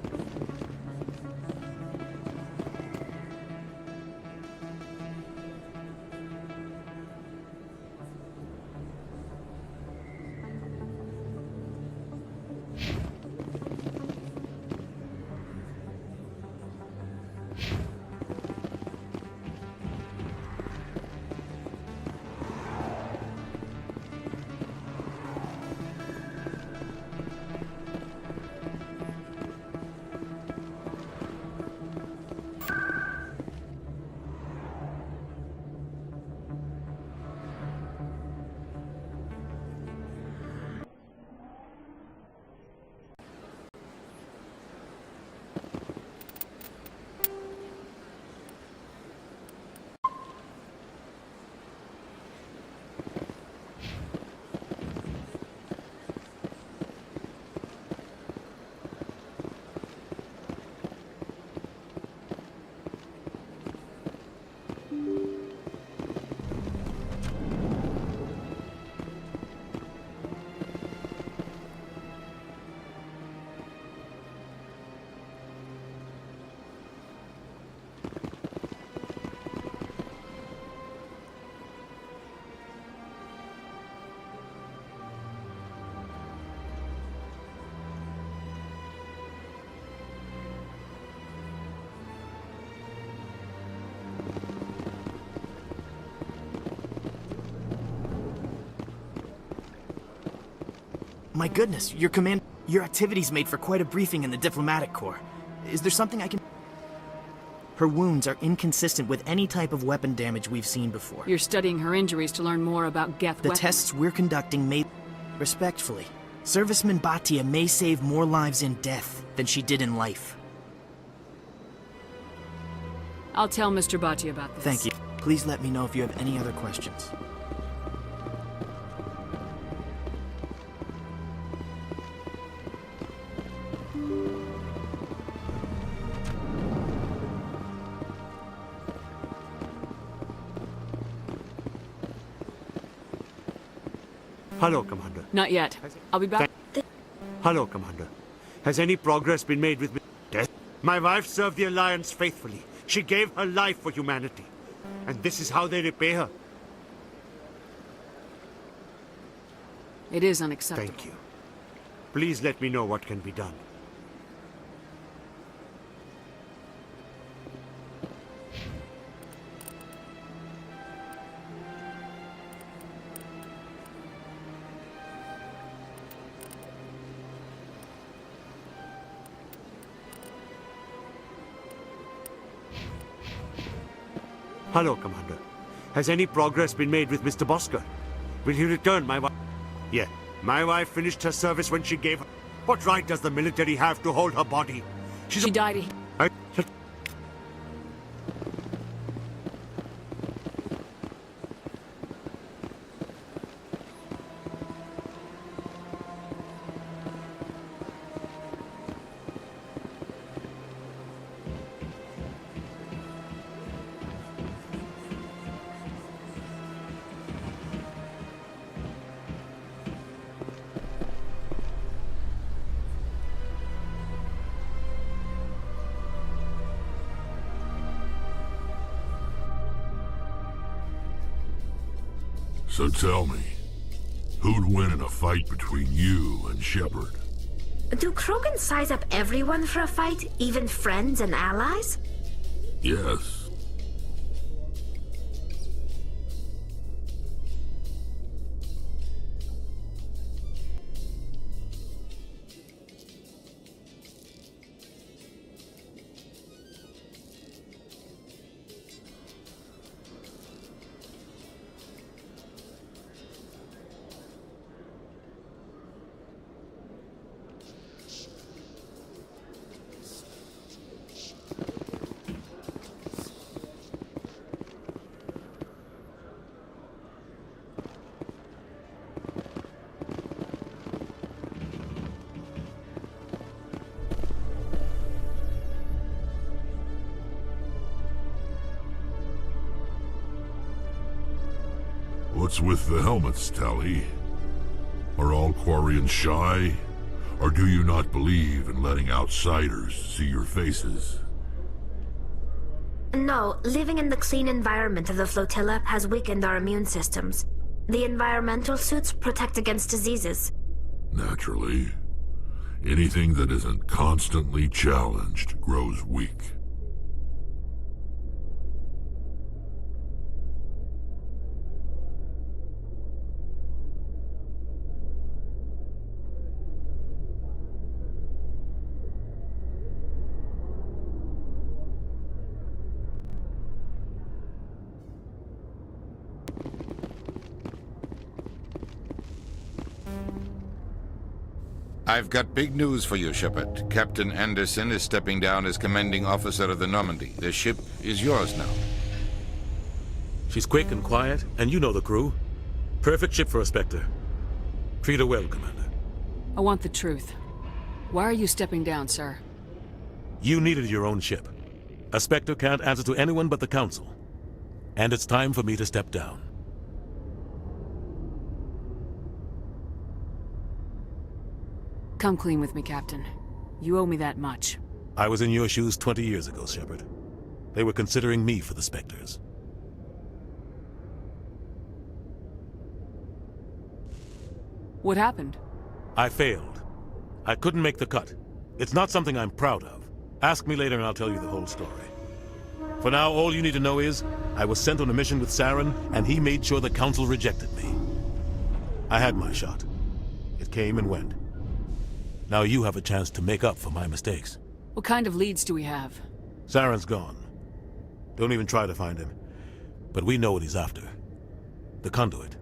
My goodness, your activities made for quite a briefing in the diplomatic corps. Is there something I can... Her wounds are inconsistent with any type of weapon damage we've seen before. You're studying her injuries to learn more about Geth The tests we're conducting may... Respectfully, Serviceman Bhatia may save more lives in death than she did in life. I'll tell Mr. Bhatia about this. Thank you. Please let me know if you have any other questions. Hello, Commander. Not yet. I'll be back. Hello, Commander. Has any progress been made with Death? My wife served the Alliance faithfully. She gave her life for humanity. And this is how they repay her. It is unacceptable. Thank you. Please let me know what can be done. Hello, Commander. Has any progress been made with Mr. Bosker? Will he return my wife? Yeah, my wife finished her service when she gave her... What right does the military have to hold her body? She died... So tell me, who'd win in a fight between you and Shepard? Do Krogan size up everyone for a fight, even friends and allies? Yes. What's with the helmets, Tali? Are all Quarians shy? Or do you not believe in letting outsiders see your faces? No, living in the clean environment of the flotilla has weakened our immune systems. The environmental suits protect against diseases. Naturally. Anything that isn't constantly challenged grows weak. I've got big news for you, Shepard. Captain Anderson is stepping down as commanding officer of the Normandy. The ship is yours now. She's quick and quiet, and you know the crew. Perfect ship for a Spectre. Treat her well, Commander. I want the truth. Why are you stepping down, sir? You needed your own ship. A Spectre can't answer to anyone but the Council. And it's time for me to step down. Come clean with me, Captain. You owe me that much. I was in your shoes 20 years ago, Shepard. They were considering me for the Spectres. What happened? I failed. I couldn't make the cut. It's not something I'm proud of. Ask me later and I'll tell you the whole story. For now, all you need to know is, I was sent on a mission with Saren, and he made sure the Council rejected me. I had my shot. It came and went. Now you have a chance to make up for my mistakes. What kind of leads do we have? Saren's gone. Don't even try to find him. But we know what he's after. The conduit.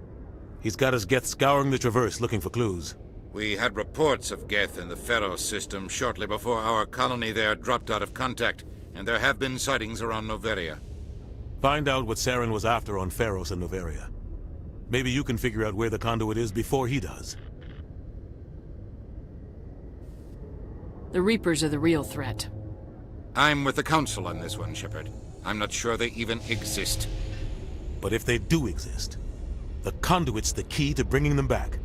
He's got his Geth scouring the Traverse looking for clues. We had reports of Geth in the Pharos system shortly before our colony there dropped out of contact, and there have been sightings around Noveria. Find out what Saren was after on Pharos and Noveria. Maybe you can figure out where the conduit is before he does. The Reapers are the real threat. I'm with the Council on this one, Shepard. I'm not sure they even exist. But if they do exist, the conduit's the key to bringing them back.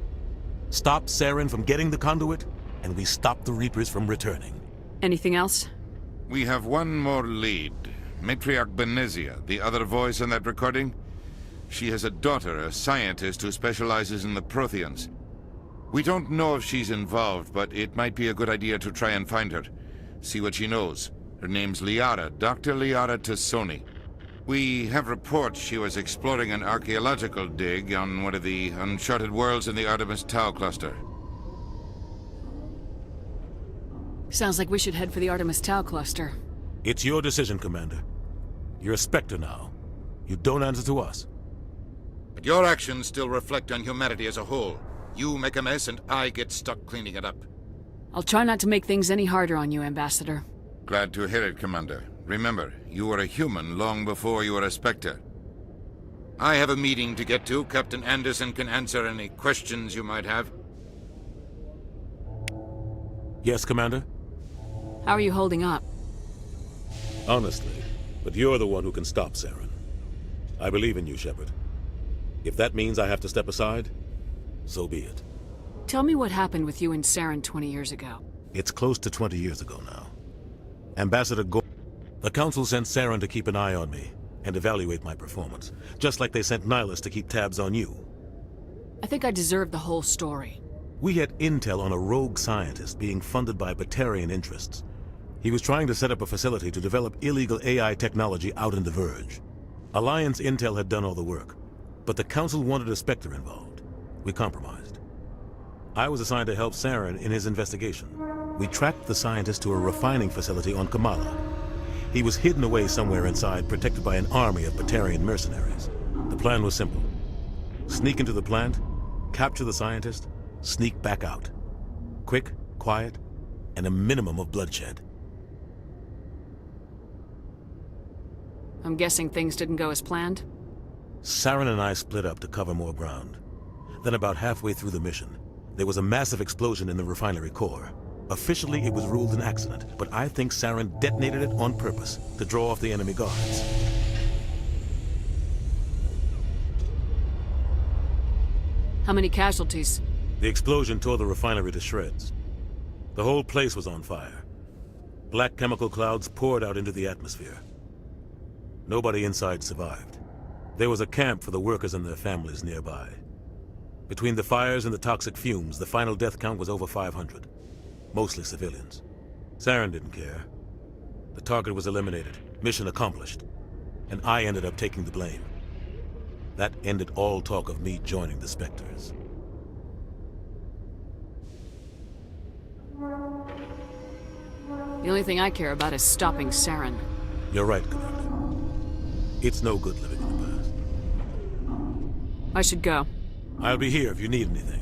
Stop Saren from getting the conduit, and we stop the Reapers from returning. Anything else? We have one more lead. Matriarch Benezia, the other voice in that recording. She has a daughter, a scientist who specializes in the Protheans. We don't know if she's involved, but it might be a good idea to try and find her. See what she knows. Her name's Liara, Dr. Liara Tassoni. We have reports she was exploring an archaeological dig on one of the uncharted worlds in the Artemis Tau cluster. Sounds like we should head for the Artemis Tau cluster. It's your decision, Commander. You're a Spectre now. You don't answer to us. But your actions still reflect on humanity as a whole. You make a mess and I get stuck cleaning it up. I'll try not to make things any harder on you, Ambassador. Glad to hear it, Commander. Remember, you were a human long before you were a Spectre. I have a meeting to get to. Captain Anderson can answer any questions you might have. Yes, Commander? How are you holding up? Honestly, but you're the one who can stop Saren. I believe in you, Shepard. If that means I have to step aside, so be it. Tell me what happened with you and Saren 20 years ago. It's close to 20 years ago now. Ambassador The Council sent Saren to keep an eye on me and evaluate my performance, just like they sent Nihilus to keep tabs on you. I think I deserve the whole story. We had intel on a rogue scientist being funded by Batarian interests. He was trying to set up a facility to develop illegal AI technology out in the Verge. Alliance intel had done all the work, but the Council wanted a Spectre involved. We compromised. I was assigned to help Saren in his investigation. We tracked the scientist to a refining facility on Kamala. He was hidden away somewhere inside, protected by an army of Batarian mercenaries. The plan was simple. Sneak into the plant, capture the scientist, sneak back out. Quick, quiet, and a minimum of bloodshed. I'm guessing things didn't go as planned? Saren and I split up to cover more ground. Then about halfway through the mission, there was a massive explosion in the refinery core. Officially, it was ruled an accident, but I think Saren detonated it on purpose to draw off the enemy guards. How many casualties? The explosion tore the refinery to shreds. The whole place was on fire. Black chemical clouds poured out into the atmosphere. Nobody inside survived. There was a camp for the workers and their families nearby. Between the fires and the toxic fumes, the final death count was over 500. Mostly civilians. Saren didn't care. The target was eliminated, mission accomplished. And I ended up taking the blame. That ended all talk of me joining the Spectres. The only thing I care about is stopping Saren. You're right, Commander. It's no good living in the past. I should go. I'll be here if you need anything.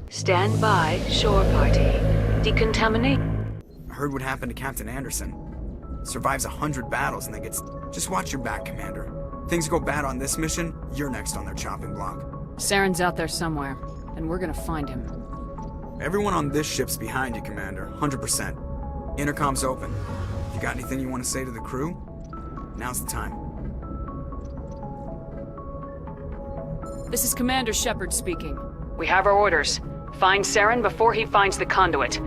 Stand by, shore party. Decontaminate. I heard what happened to Captain Anderson. Survives 100 battles and then gets... Just watch your back, Commander. Things go bad on this mission, you're next on their chopping block. Saren's out there somewhere, and we're gonna find him. Everyone on this ship's behind you, Commander. 100%. Intercom's open. If you got anything you want to say to the crew, now's the time. This is Commander Shepard speaking. We have our orders. Find Saren before he finds the conduit.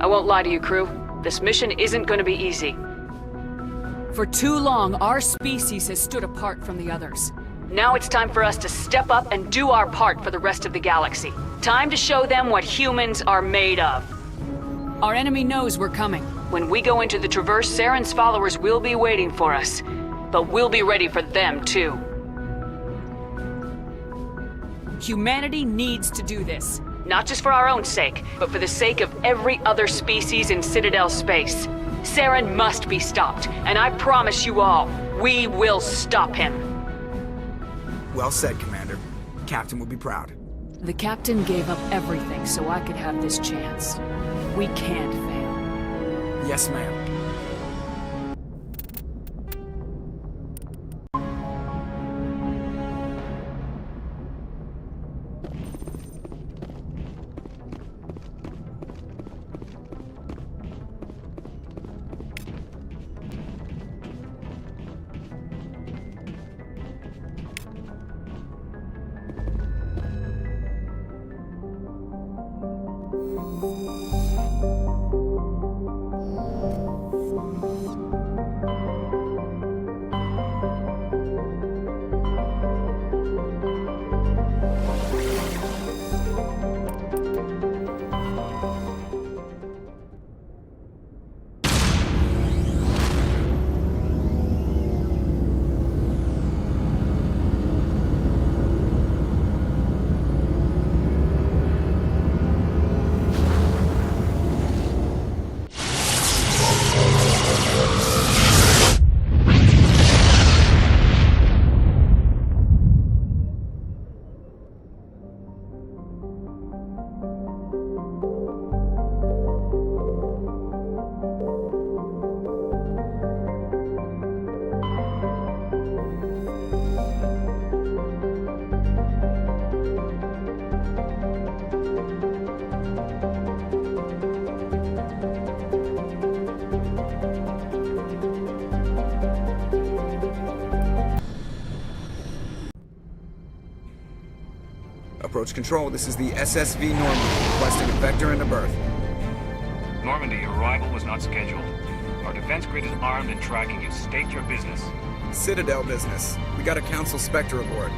I won't lie to you, crew. This mission isn't going to be easy. For too long, our species has stood apart from the others. Now it's time for us to step up and do our part for the rest of the galaxy. Time to show them what humans are made of. Our enemy knows we're coming. When we go into the Traverse, Saren's followers will be waiting for us. But we'll be ready for them, too. Humanity needs to do this. Not just for our own sake, but for the sake of every other species in Citadel space. Saren must be stopped, and I promise you all, we will stop him. Well said, Commander. Captain will be proud. The Captain gave up everything so I could have this chance. We can't fail. Yes, ma'am. Approach control, this is the SSV Normandy, requesting a vector and a berth. Normandy, your arrival was not scheduled. Our defense grid is armed and tracking you. State your business. Citadel business. We got a Council Spectre aboard.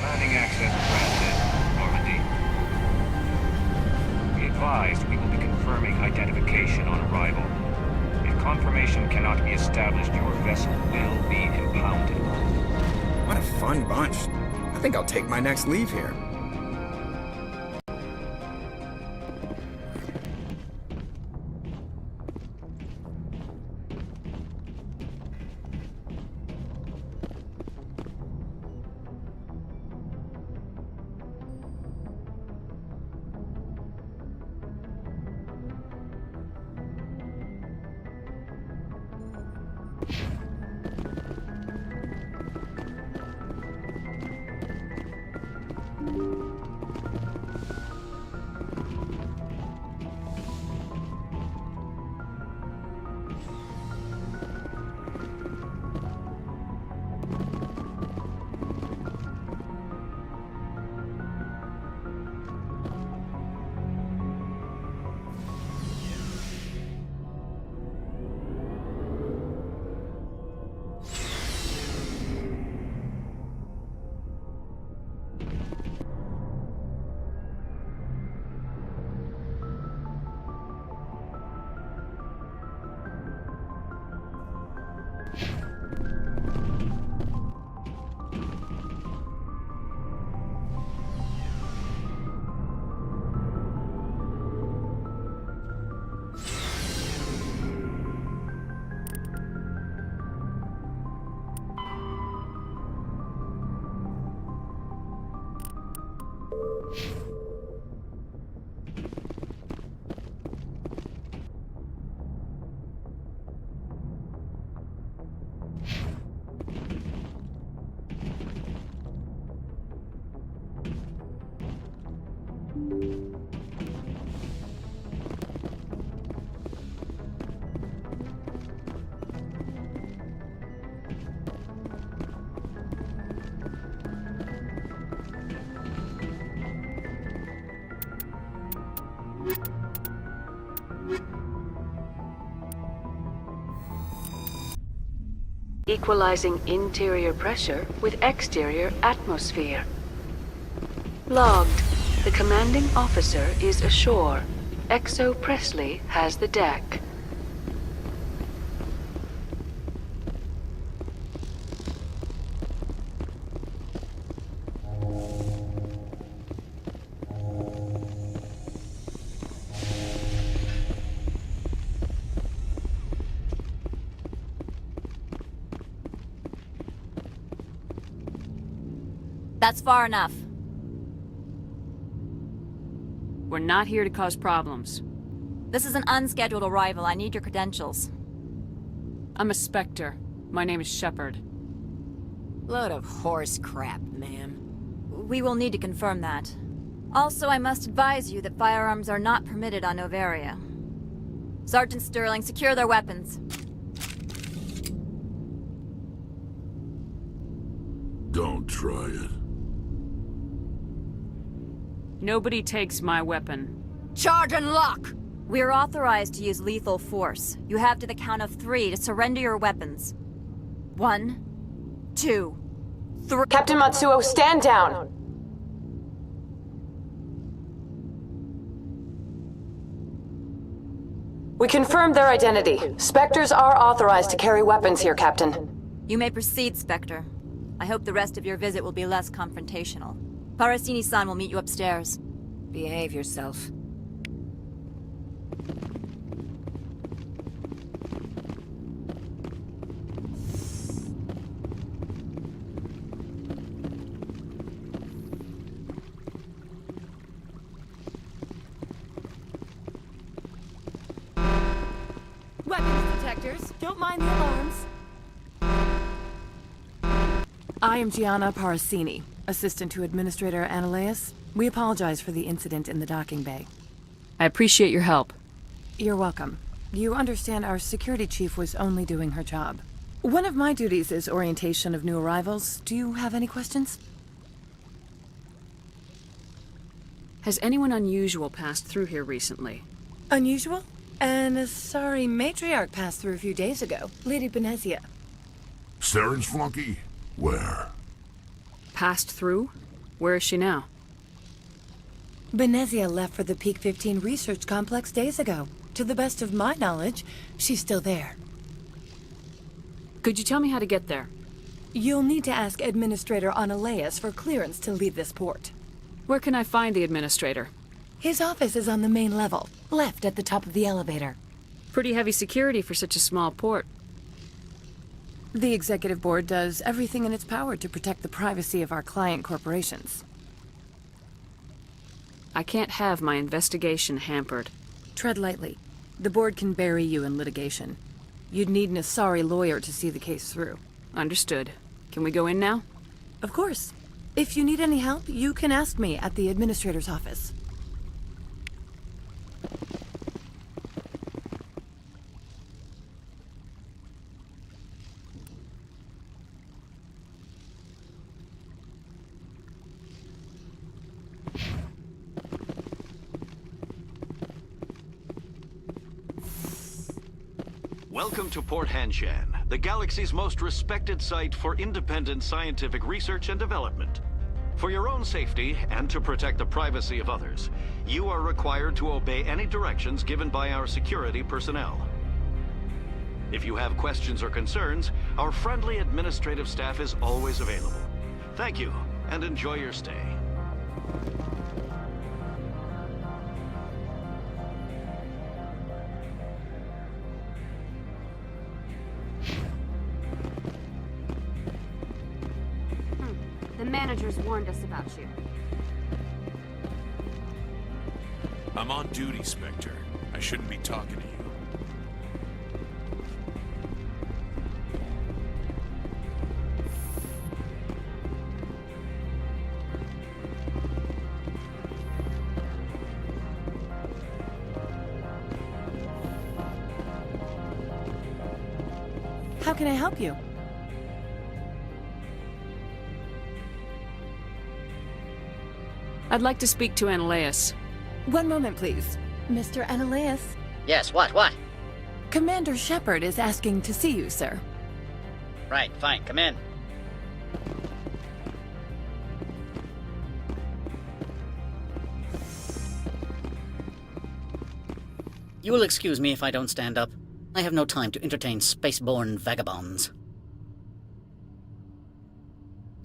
Landing access granted, Normandy. Be advised, we will be confirming identification on arrival. If confirmation cannot be established, your vessel will be impounded. What a fun bunch. I think I'll take my next leave here. Equalizing interior pressure with exterior atmosphere. Logged. The commanding officer is ashore. Exo Presley has the deck. That's far enough. We're not here to cause problems. This is an unscheduled arrival. I need your credentials. I'm a Spectre. My name is Shepard. Load of horse crap, ma'am. We will need to confirm that. Also, I must advise you that firearms are not permitted on Noveria. Sergeant Sterling, secure their weapons. Don't try it. Nobody takes my weapon. Charge and lock! We are authorized to use lethal force. You have to the count of 3 to surrender your weapons. 1, 2, 3. Captain Matsuo, stand down! We confirmed their identity. Spectres are authorized to carry weapons here, Captain. You may proceed, Spectre. I hope the rest of your visit will be less confrontational. Parasini-san will meet you upstairs. Behave yourself. Weapons detectors. Don't mind the alarms. I am Gianna Parasini, assistant to Administrator Analeas. We apologize for the incident in the docking bay. I appreciate your help. You're welcome. You understand our security chief was only doing her job. One of my duties is orientation of new arrivals. Do you have any questions? Has anyone unusual passed through here recently? Unusual? An Asari matriarch passed through a few days ago. Lady Benezia. Saren's flunky? Where? Passed through? Where is she now? Benezia left for the Peak 15 research complex days ago. To the best of my knowledge, she's still there. Could you tell me how to get there? You'll need to ask Administrator Analeas for clearance to leave this port. Where can I find the Administrator? His office is on the main level, left at the top of the elevator. Pretty heavy security for such a small port. The Executive Board does everything in its power to protect the privacy of our client corporations. I can't have my investigation hampered. Tread lightly. The Board can bury you in litigation. You'd need an Asari lawyer to see the case through. Understood. Can we go in now? Of course. If you need any help, you can ask me at the Administrator's office. Welcome to Port Hanshan, the galaxy's most respected site for independent scientific research and development. For your own safety and to protect the privacy of others, you are required to obey any directions given by our security personnel. If you have questions or concerns, our friendly administrative staff is always available. Thank you, and enjoy your stay. The managers warned us about you. I'm on duty, Spectre. I shouldn't be talking to you. How can I help you? I'd like to speak to Analeas. One moment, please. Mr. Analeas? Yes, what? Commander Shepard is asking to see you, sir. Right, fine, come in. You will excuse me if I don't stand up. I have no time to entertain spaceborne vagabonds.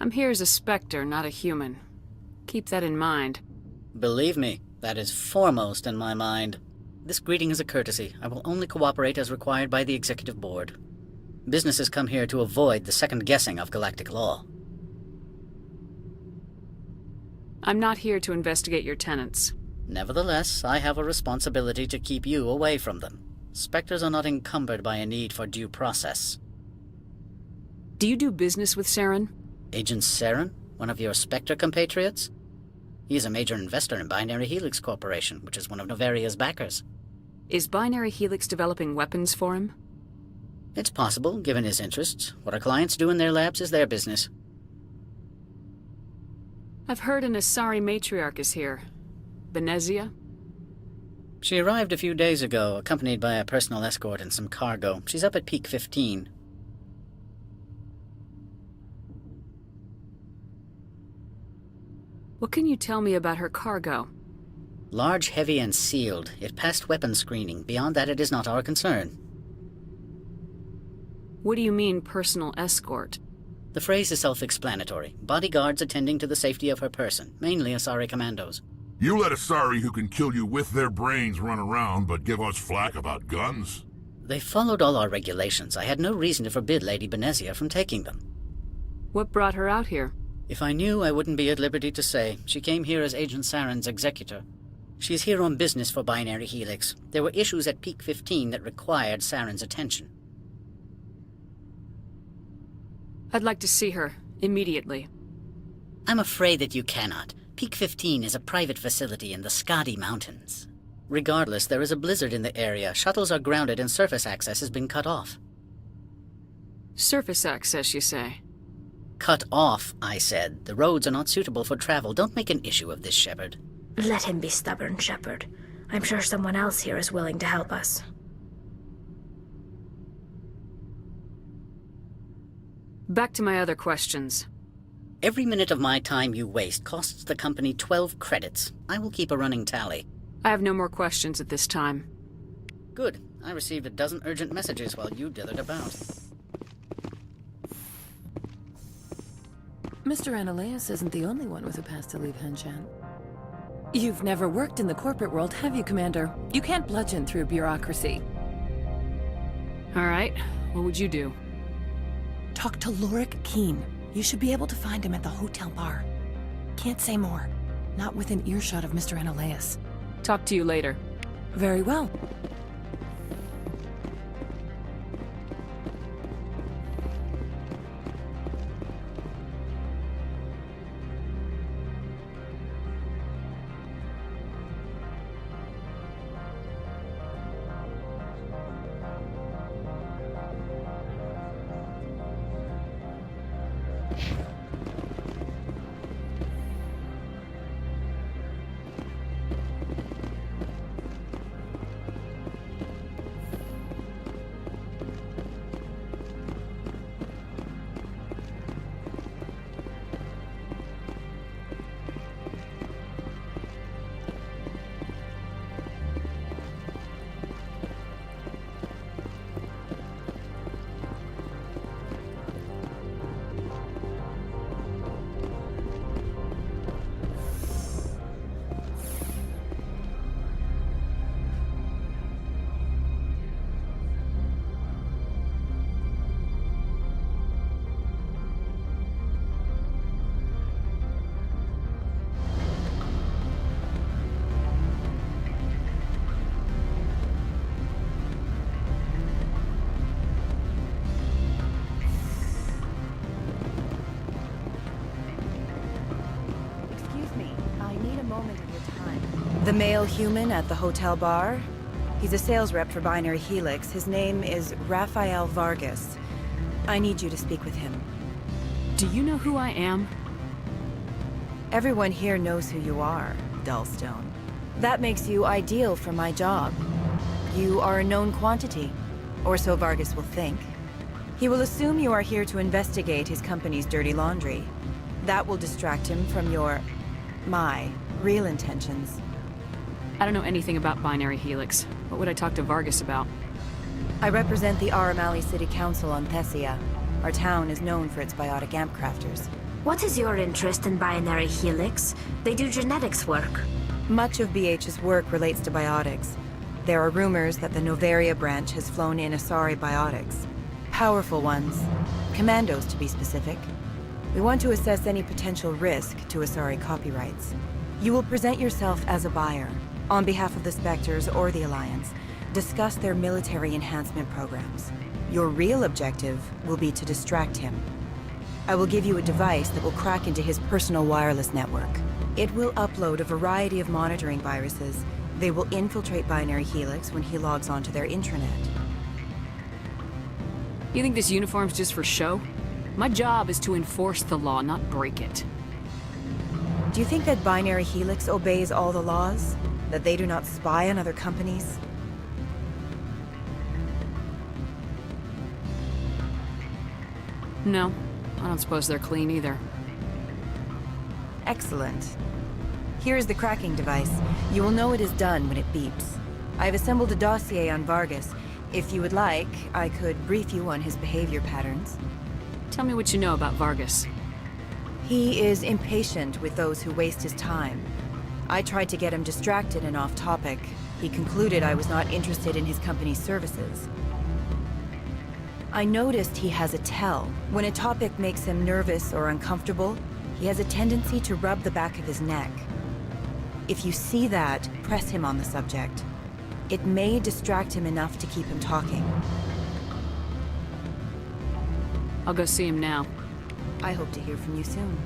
I'm here as a Spectre, not a human. Keep that in mind. Believe me, that is foremost in my mind. This greeting is a courtesy. I will only cooperate as required by the Executive Board. Businesses come here to avoid the second guessing of galactic law. I'm not here to investigate your tenants. Nevertheless, I have a responsibility to keep you away from them. Spectres are not encumbered by a need for due process. Do you do business with Saren? Agent Saren? One of your Spectre compatriots? He is a major investor in Binary Helix Corporation, which is one of Novaria's backers. Is Binary Helix developing weapons for him? It's possible, given his interests. What our clients do in their labs is their business. I've heard an Asari matriarch is here. Benezia? She arrived a few days ago, accompanied by a personal escort and some cargo. She's up at Peak 15. What can you tell me about her cargo? Large, heavy, and sealed. It passed weapons screening. Beyond that, it is not our concern. What do you mean, personal escort? The phrase is self-explanatory. Bodyguards attending to the safety of her person, mainly Asari commandos. You let Asari who can kill you with their brains run around, but give us flack about guns? They followed all our regulations. I had no reason to forbid Lady Benezia from taking them. What brought her out here? If I knew, I wouldn't be at liberty to say. She came here as Agent Saren's executor. She's here on business for Binary Helix. There were issues at Peak 15 that required Saren's attention. I'd like to see her, immediately. I'm afraid that you cannot. Peak 15 is a private facility in the Skadi Mountains. Regardless, there is a blizzard in the area. Shuttles are grounded and surface access has been cut off. Surface access, you say? Cut off, I said. The roads are not suitable for travel. Don't make an issue of this, Shepard. Let him be stubborn, Shepard. I'm sure someone else here is willing to help us. Back to my other questions. Every minute of my time you waste costs the company 12 credits. I will keep a running tally. I have no more questions at this time. Good. I received a dozen urgent messages while you dithered about. Mr. Ananias isn't the only one with a pass to leave Henshan. You've never worked in the corporate world, have you, Commander? You can't bludgeon through bureaucracy. All right. What would you do? Talk to Lorik Keen. You should be able to find him at the hotel bar. Can't say more. Not within earshot of Mr. Ananias. Talk to you later. Very well. The male human at the hotel bar? He's a sales rep for Binary Helix. His name is Rafael Vargas. I need you to speak with him. Do you know who I am? Everyone here knows who you are, Dullstone. That makes you ideal for my job. You are a known quantity, or so Vargas will think. He will assume you are here to investigate his company's dirty laundry. That will distract him from my real intentions. I don't know anything about Binary Helix. What would I talk to Vargas about? I represent the Aramali City Council on Thessia. Our town is known for its biotic amp crafters. What is your interest in Binary Helix? They do genetics work. Much of BH's work relates to biotics. There are rumors that the Novaria branch has flown in Asari biotics. Powerful ones. Commandos, to be specific. We want to assess any potential risk to Asari copyrights. You will present yourself as a buyer, on behalf of the Spectres or the Alliance, discuss their military enhancement programs. Your real objective will be to distract him. I will give you a device that will crack into his personal wireless network. It will upload a variety of monitoring viruses. They will infiltrate Binary Helix when he logs onto their intranet. You think this uniform's just for show? My job is to enforce the law, not break it. Do you think that Binary Helix obeys all the laws? That they do not spy on other companies? No, I don't suppose they're clean either. Excellent. Here is the cracking device. You will know it is done when it beeps. I have assembled a dossier on Vargas. If you would like, I could brief you on his behavior patterns. Tell me what you know about Vargas. He is impatient with those who waste his time. I tried to get him distracted and off topic. He concluded I was not interested in his company's services. I noticed he has a tell. When a topic makes him nervous or uncomfortable, he has a tendency to rub the back of his neck. If you see that, press him on the subject. It may distract him enough to keep him talking. I'll go see him now. I hope to hear from you soon.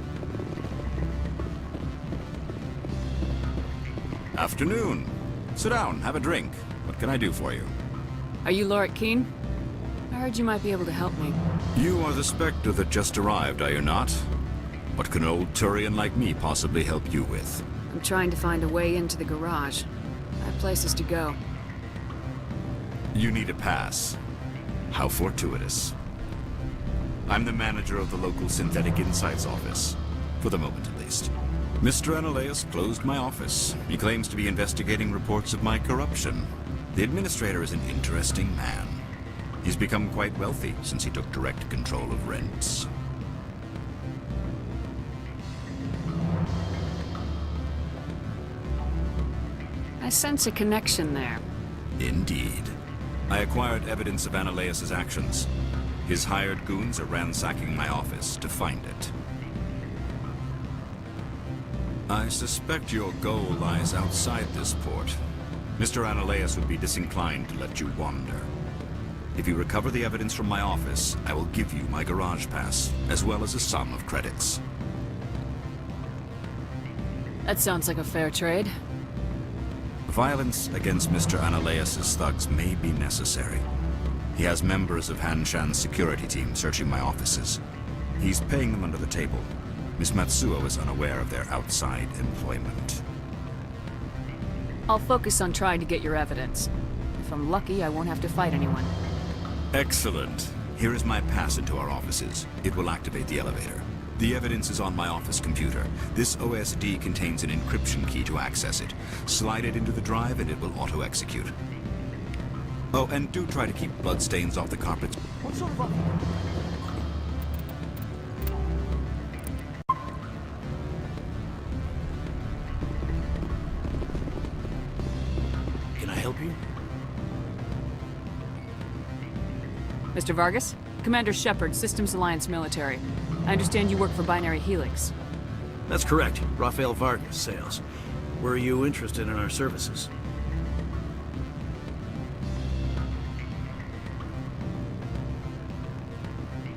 Afternoon. Sit down, have a drink. What can I do for you? Are you Lorik Keene? I heard you might be able to help me. You are the Spectre that just arrived, are you not? What can an old Turian like me possibly help you with? I'm trying to find a way into the garage. I have places to go. You need a pass. How fortuitous. I'm the manager of the local Synthetic Insights office. For the moment, at least. Mr. Analeus closed my office. He claims to be investigating reports of my corruption. The administrator is an interesting man. He's become quite wealthy since he took direct control of rents. I sense a connection there. Indeed. I acquired evidence of Analeus' actions. His hired goons are ransacking my office to find it. I suspect your goal lies outside this port. Mr. Analeus would be disinclined to let you wander. If you recover the evidence from my office, I will give you my garage pass, as well as a sum of credits. That sounds like a fair trade. Violence against Mr. Analeus' thugs may be necessary. He has members of Han Shan's security team searching my offices. He's paying them under the table. Miss Matsuo is unaware of their outside employment. I'll focus on trying to get your evidence. If I'm lucky, I won't have to fight anyone. Excellent. Here is my pass into our offices. It will activate the elevator. The evidence is on my office computer. This OSD contains an encryption key to access it. Slide it into the drive and it will auto-execute. Oh, and do try to keep bloodstains off the carpets. What sort of Can I help you? Mr. Vargas? Commander Shepard, Systems Alliance Military. I understand you work for Binary Helix. That's correct. Rafael Vargas, sales. Were you interested in our services?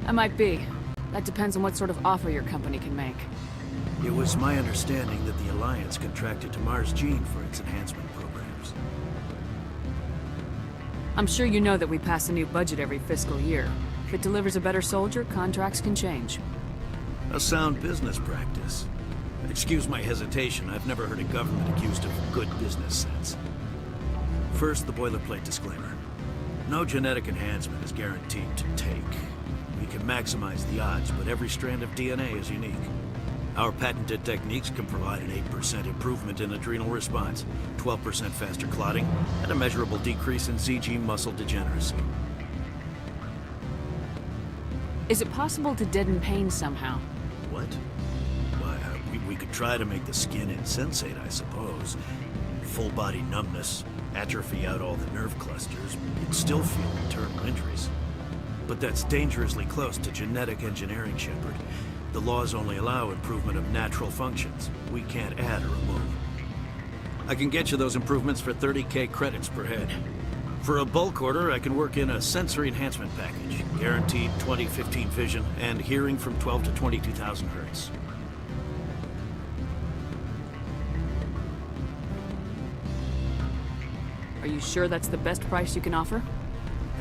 I might be. That depends on what sort of offer your company can make. It was my understanding that the Alliance contracted to Mars Gene for its enhancement programs. I'm sure you know that we pass a new budget every fiscal year. If it delivers a better soldier, contracts can change. A sound business practice. Excuse my hesitation, I've never heard a government accused of good business sense. First, the boilerplate disclaimer. No genetic enhancement is guaranteed to take. We can maximize the odds, but every strand of DNA is unique. Our patented techniques can provide an 8% improvement in adrenal response, 12% faster clotting, and a measurable decrease in ZG muscle degeneracy. Is it possible to deaden pain somehow? What? Why, we could try to make the skin insensate, I suppose. Full body numbness, atrophy out all the nerve clusters, you'd still feel internal injuries. But that's dangerously close to genetic engineering, Shepard. The laws only allow improvement of natural functions. We can't add or remove. I can get you those improvements for 30K credits per head. For a bulk order, I can work in a sensory enhancement package. Guaranteed 20/15 vision and hearing from 12 to 22,000 hertz. Are you sure that's the best price you can offer?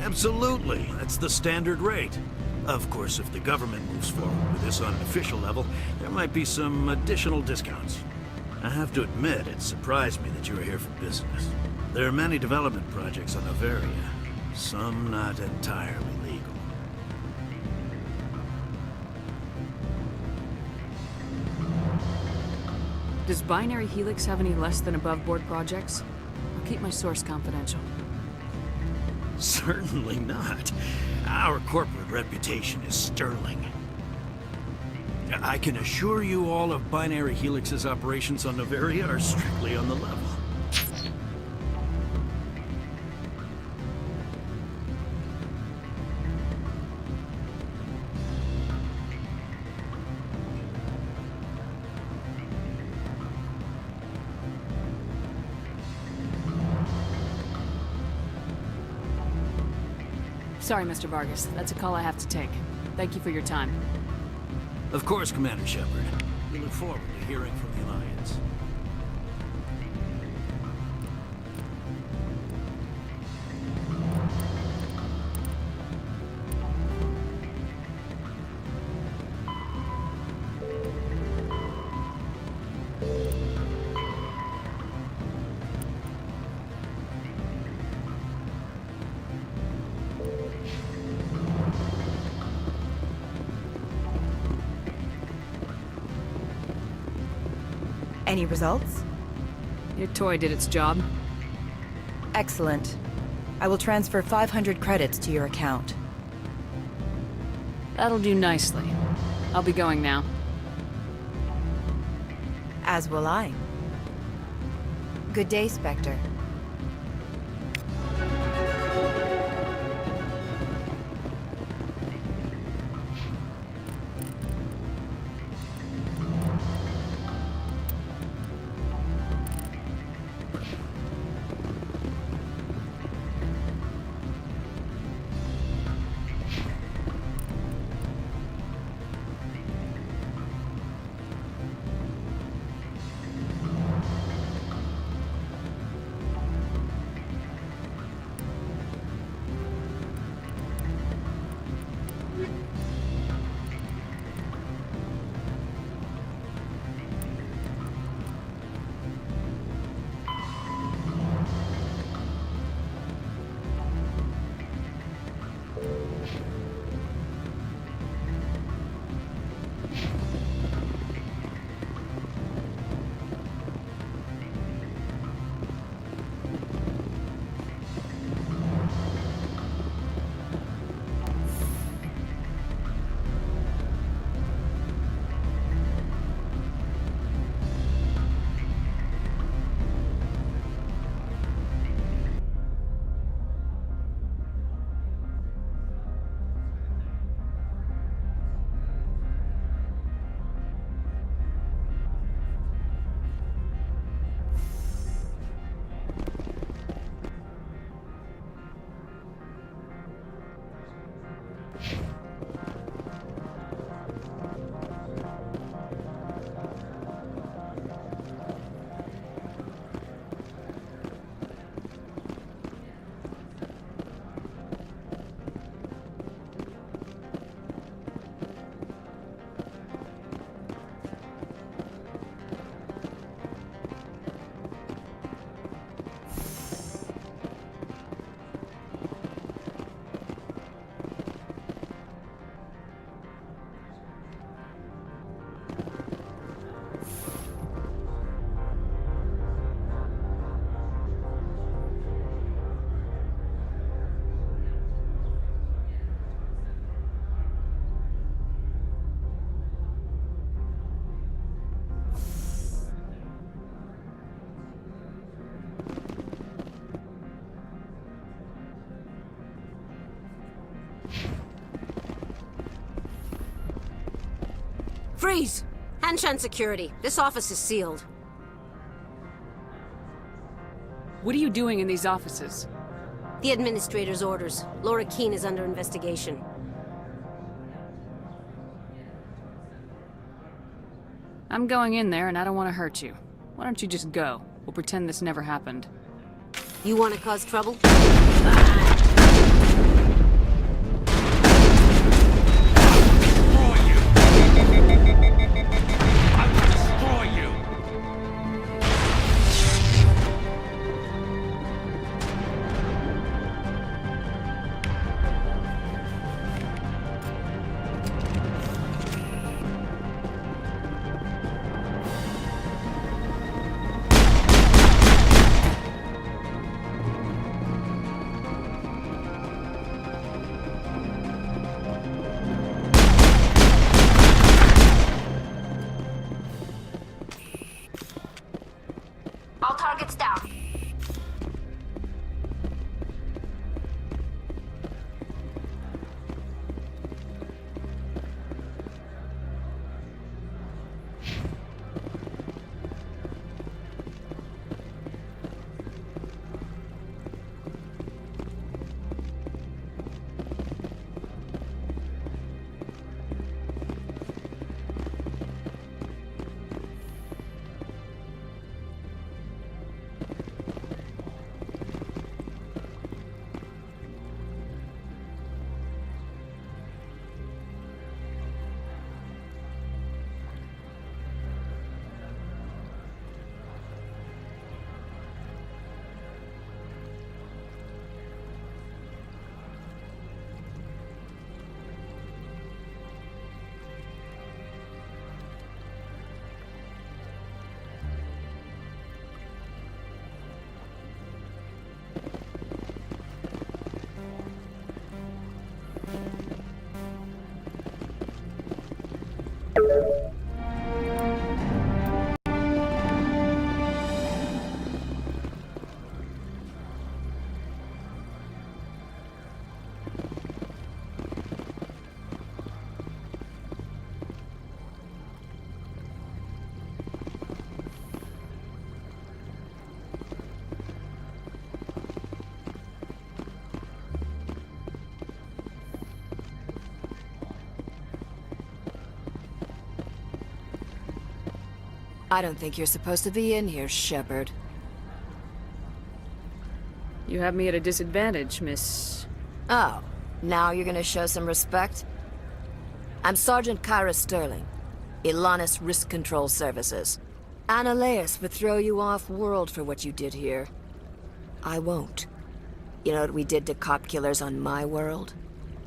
Absolutely. That's the standard rate. Of course, if the government moves forward with this on an official level, there might be some additional discounts. I have to admit, it surprised me that you were here for business. There are many development projects on Noveria, some not entirely legal. Does Binary Helix have any less than above-board projects? I'll keep my source confidential. Certainly not. Our corporate reputation is sterling. I can assure you all of Binary Helix's operations on Noveria are strictly on the level. Sorry, Mr. Vargas. That's a call I have to take. Thank you for your time. Of course, Commander Shepard. We look forward to hearing from the Alliance. Any results? Your toy did its job. Excellent. I will transfer 500 credits to your account. That'll do nicely. I'll be going now. As will I. Good day, Spectre. Freeze! Hanshan security. This office is sealed. What are you doing in these offices? The administrator's orders. Laura Keene is under investigation. I'm going in there and I don't want to hurt you. Why don't you just go? We'll pretend this never happened. You want to cause trouble? All targets down. I don't think you're supposed to be in here, Shepard. You have me at a disadvantage, Miss... Oh, now you're gonna show some respect? I'm Sergeant Kyra Sterling, Ilanis Risk Control Services. Ananias would throw you off-world for what you did here. I won't. You know what we did to cop killers on my world?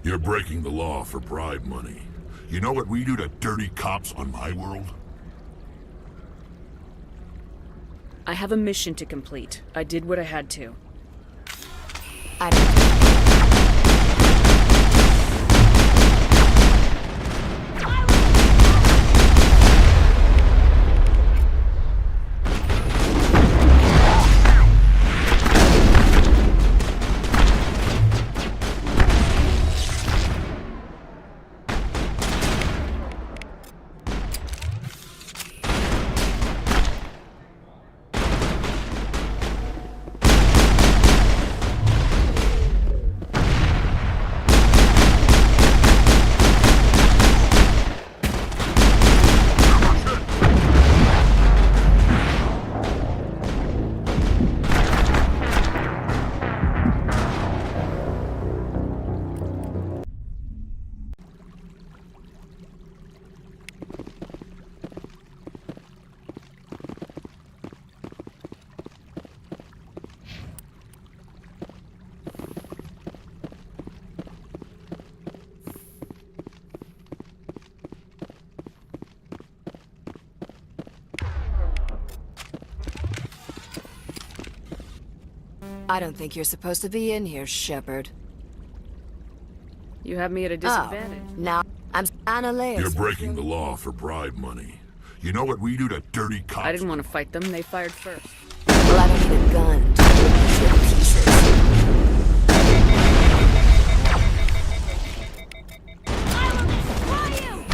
You're breaking the law for bribe money. You know what we do to dirty cops on my world? I have a mission to complete. I did what I had to. I don't... I don't think you're supposed to be in here, Shepard. You have me at a disadvantage. Oh, now I'm Ananias. You're breaking the law for bribe money. You know what we do to dirty cops? I didn't want to fight them. They fired first. Well, I don't need a gun to rip you to pieces. I will destroy you!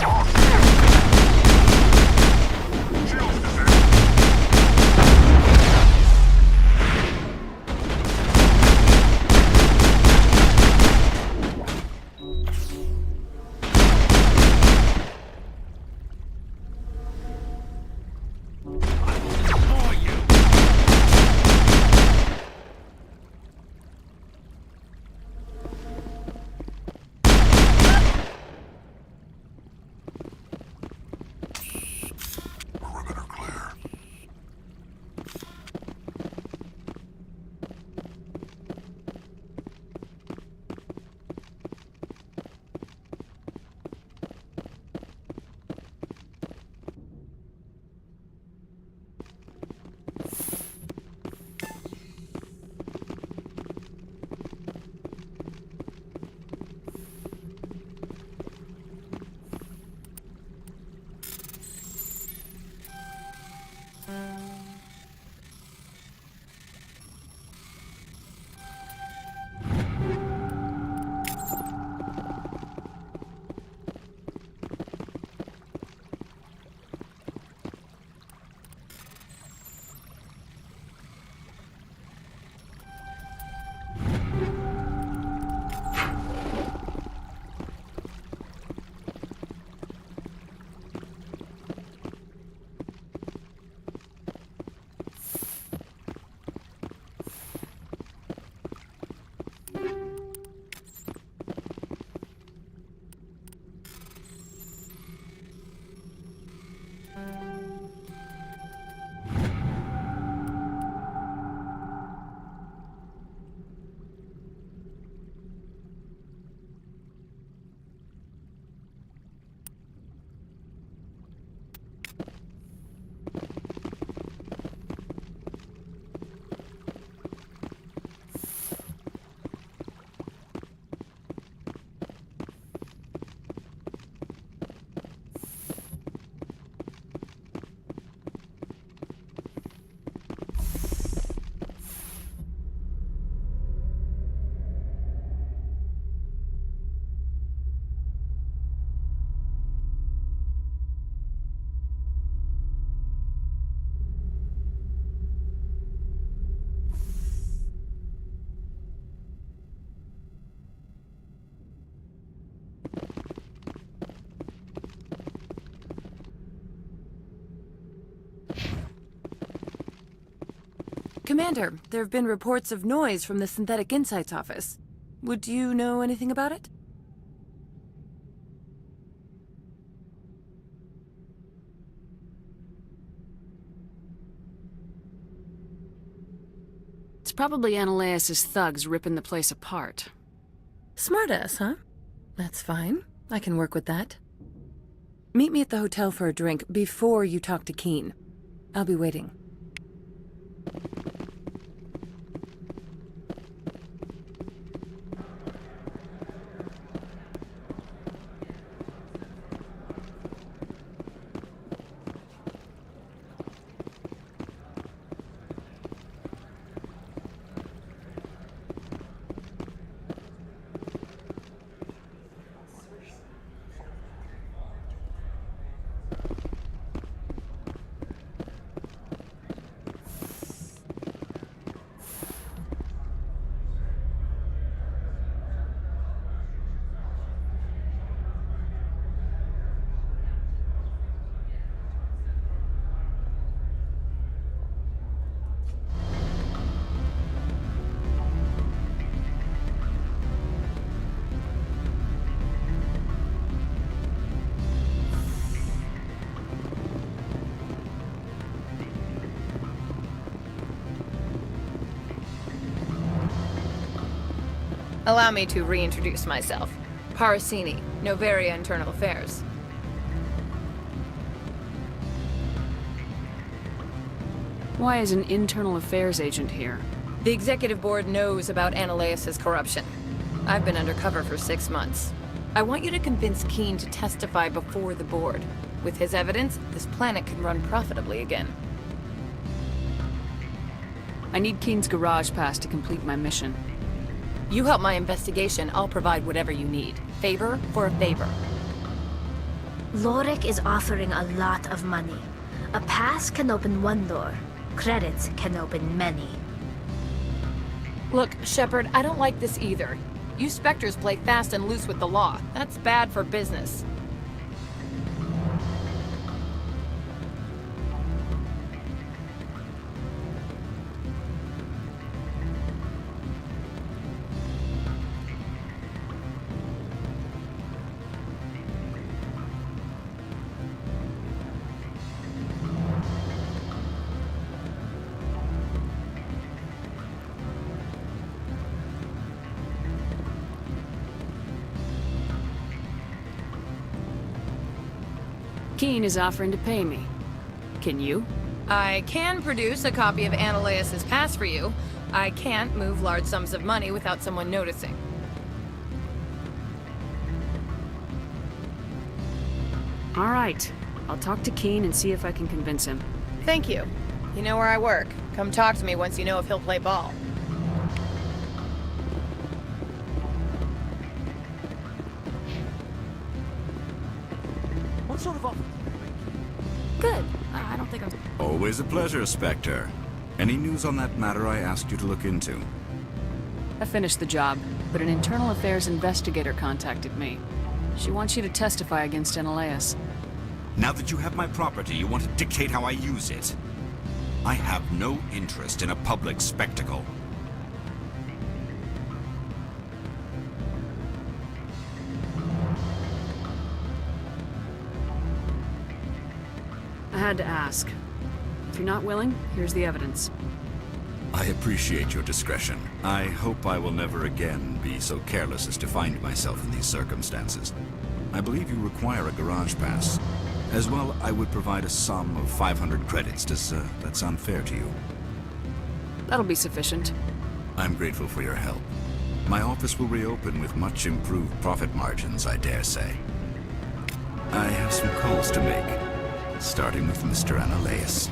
Commander, there have been reports of noise from the Synthetic Insights office. Would you know anything about it? It's probably Ananias' thugs ripping the place apart. Smartass, huh? That's fine. I can work with that. Meet me at the hotel for a drink before you talk to Keen. I'll be waiting. Allow me to reintroduce myself. Parasini, Noveria Internal Affairs. Why is an internal affairs agent here? The executive board knows about Ananias' corruption. I've been undercover for 6 months. I want you to convince Keen to testify before the board. With his evidence, this planet can run profitably again. I need Keen's garage pass to complete my mission. You help my investigation, I'll provide whatever you need. Favor for a favor. Lorik is offering a lot of money. A pass can open one door. Credits can open many. Look, Shepard, I don't like this either. You Spectres play fast and loose with the law. That's bad for business. Keen is offering to pay me. Can you? I can produce a copy of Ananias' pass for you. I can't move large sums of money without someone noticing. All right. I'll talk to Keen and see if I can convince him. Thank you. You know where I work. Come talk to me once you know if he'll play ball. What sort of offer? Good. I don't think I'm... Always a pleasure, Spectre. Any news on that matter I asked you to look into? I finished the job, but an internal affairs investigator contacted me. She wants you to testify against Ananias. Now that you have my property, you want to dictate how I use it. I have no interest in a public spectacle. I had to ask. If you're not willing, here's the evidence. I appreciate your discretion. I hope I will never again be so careless as to find myself in these circumstances. I believe you require a garage pass. As well, I would provide a sum of 500 credits. Does that sound fair to you? That'll be sufficient. I'm grateful for your help. My office will reopen with much improved profit margins, I dare say. I have some calls to make, starting with Mr. Ananias.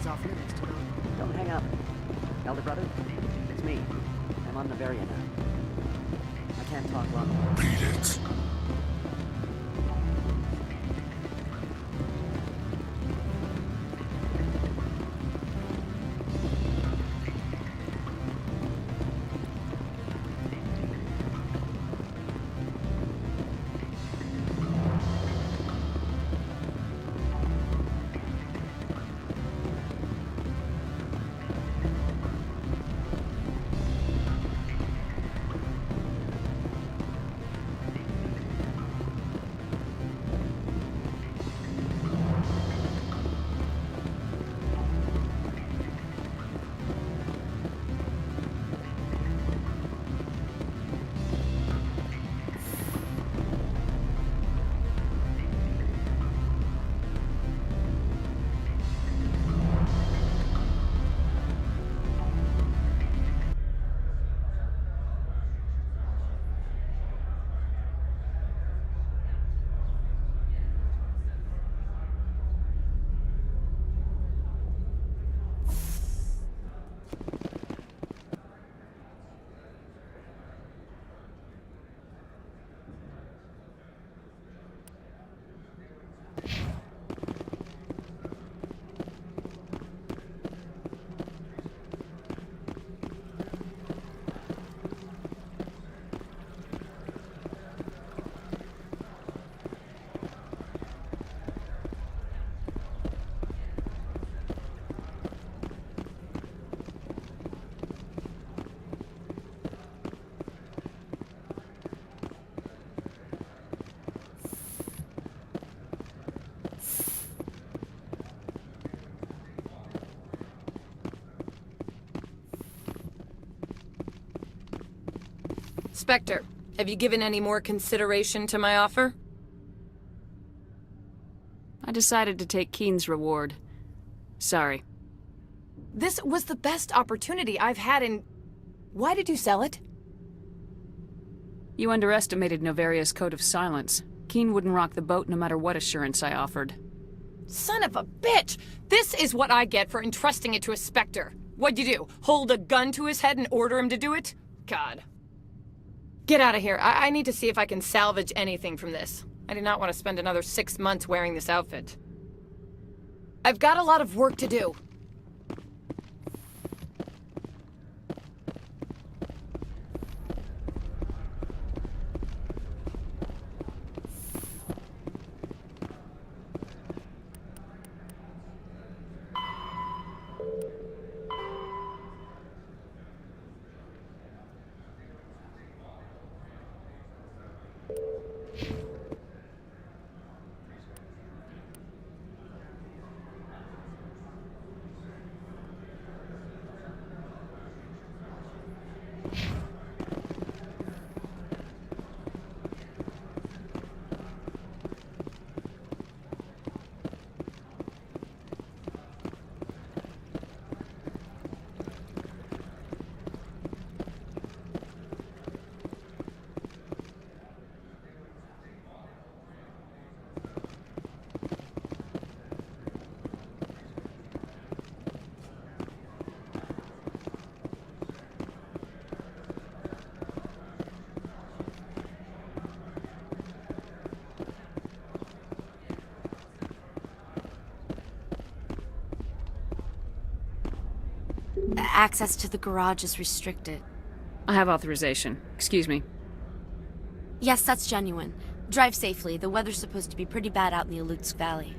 is off limits to know. Don't hang up. Elder brother, it's me. I'm on Noveria now. I can't talk long. Beat it. Spectre, have you given any more consideration to my offer? I decided to take Keen's reward. Sorry. This was the best opportunity I've had in... Why did you sell it? You underestimated Noveria's code of silence. Keen wouldn't rock the boat no matter what assurance I offered. Son of a bitch! This is what I get for entrusting it to a Spectre. What'd you do? Hold a gun to his head and order him to do it? God. Get out of here. I need to see if I can salvage anything from this. I do not want to spend another 6 months wearing this outfit. I've got a lot of work to do. Access to the garage is restricted. I have authorization. Excuse me. Yes, that's genuine. Drive safely. The weather's supposed to be pretty bad out in the Alutsk Valley.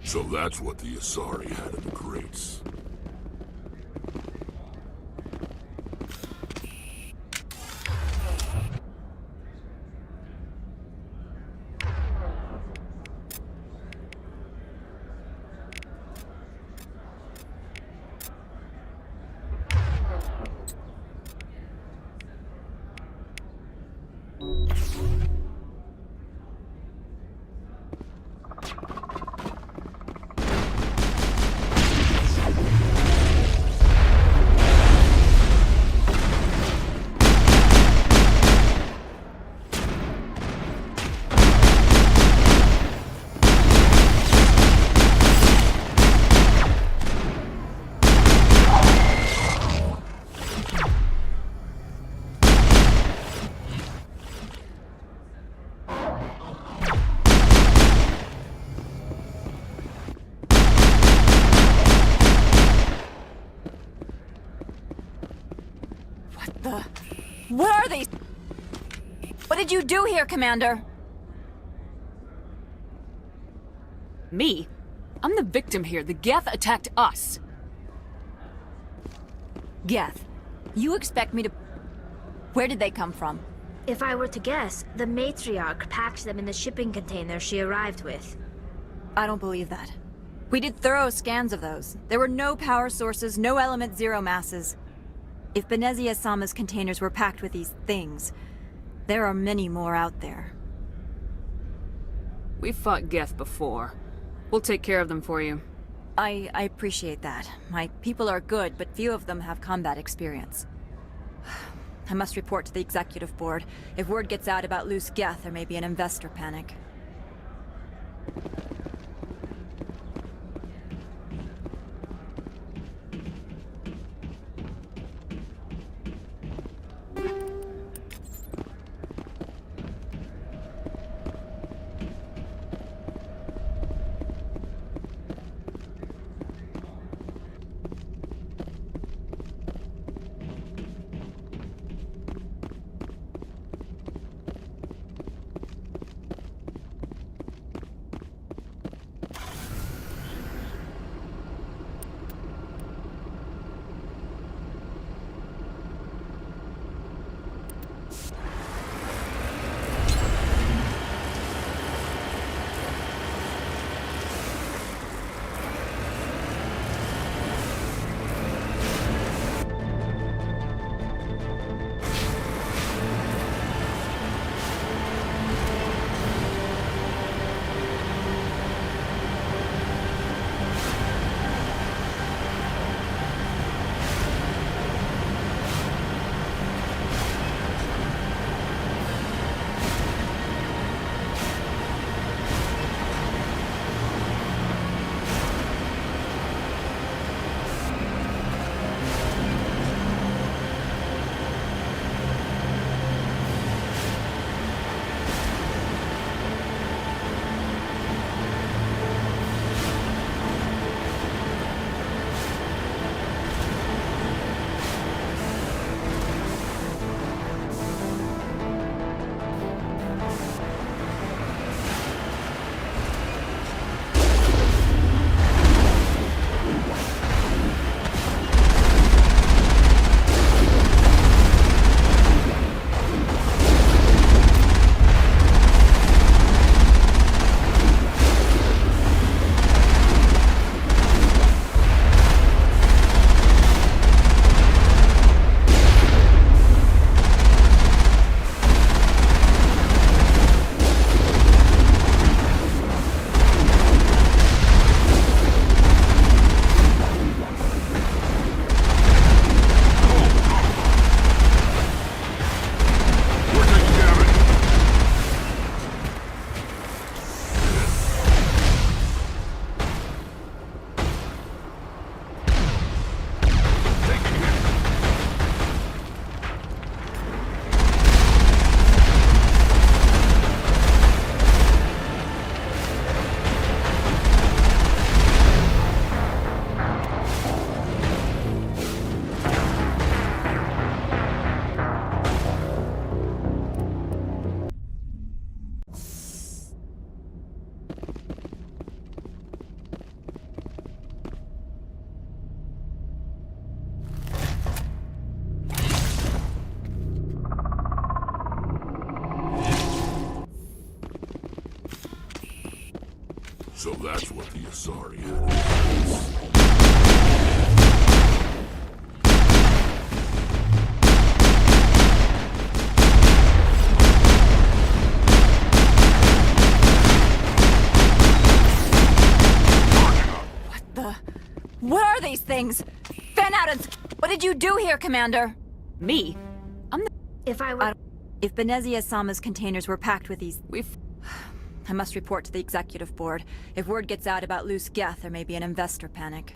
So that's what the Asari had in the crates. Where are they? What did you do here, Commander? Me? I'm the victim here. The Geth attacked us. Geth, you expect me to... Where did they come from? If I were to guess, the matriarch packed them in the shipping container she arrived with. I don't believe that. We did thorough scans of those. There were no power sources, no element zero masses. If Benezia Sama's containers were packed with these things, there are many more out there. We fought Geth before. We'll take care of them for you. I appreciate that. My people are good, but few of them have combat experience. I must report to the executive board. If word gets out about loose Geth, there may be an investor panic. So that's what the Asari had. What are these things? Fan out and... What did you do here, Commander? Me? I'm the... If I were... If Benezia Sama's containers were packed with these... I must report to the executive board. If word gets out about loose Geth, there may be an investor panic.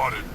spotted.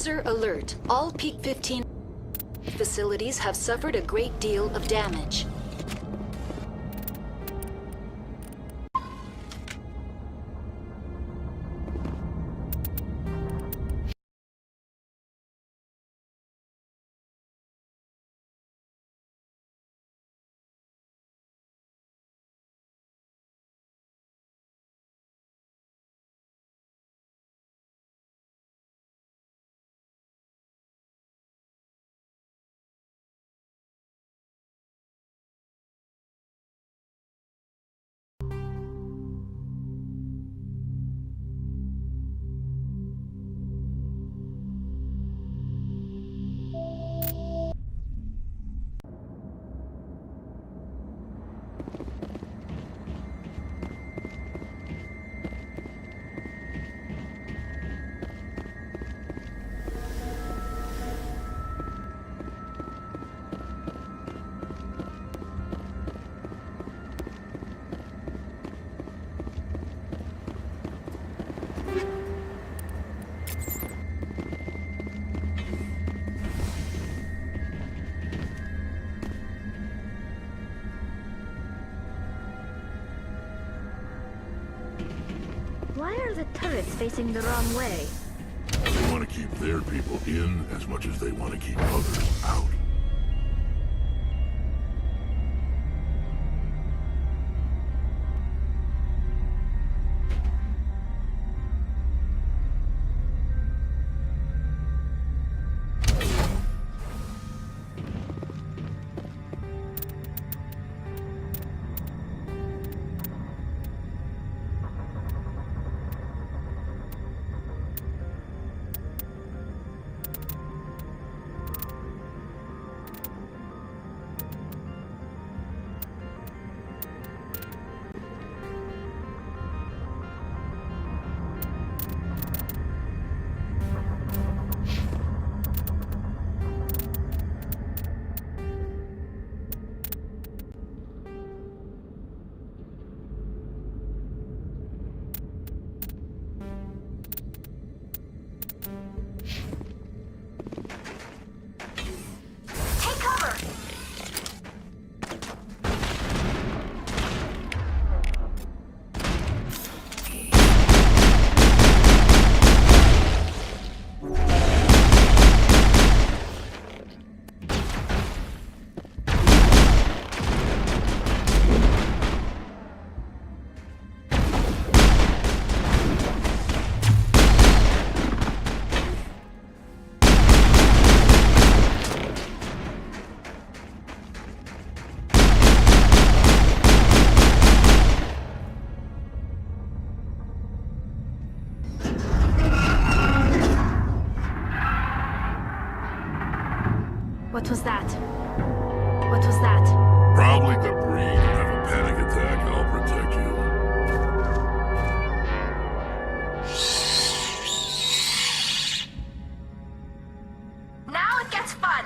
User alert. All Peak 15 facilities have suffered a great deal of damage. Why are the turrets facing the wrong way? They want to keep their people in as much as they want to keep others out. What was that? What was that? Probably the breed. Have a panic attack, I'll protect you. Now it gets fun!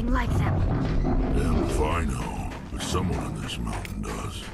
Like them. Damn if I know, but someone on this mountain does.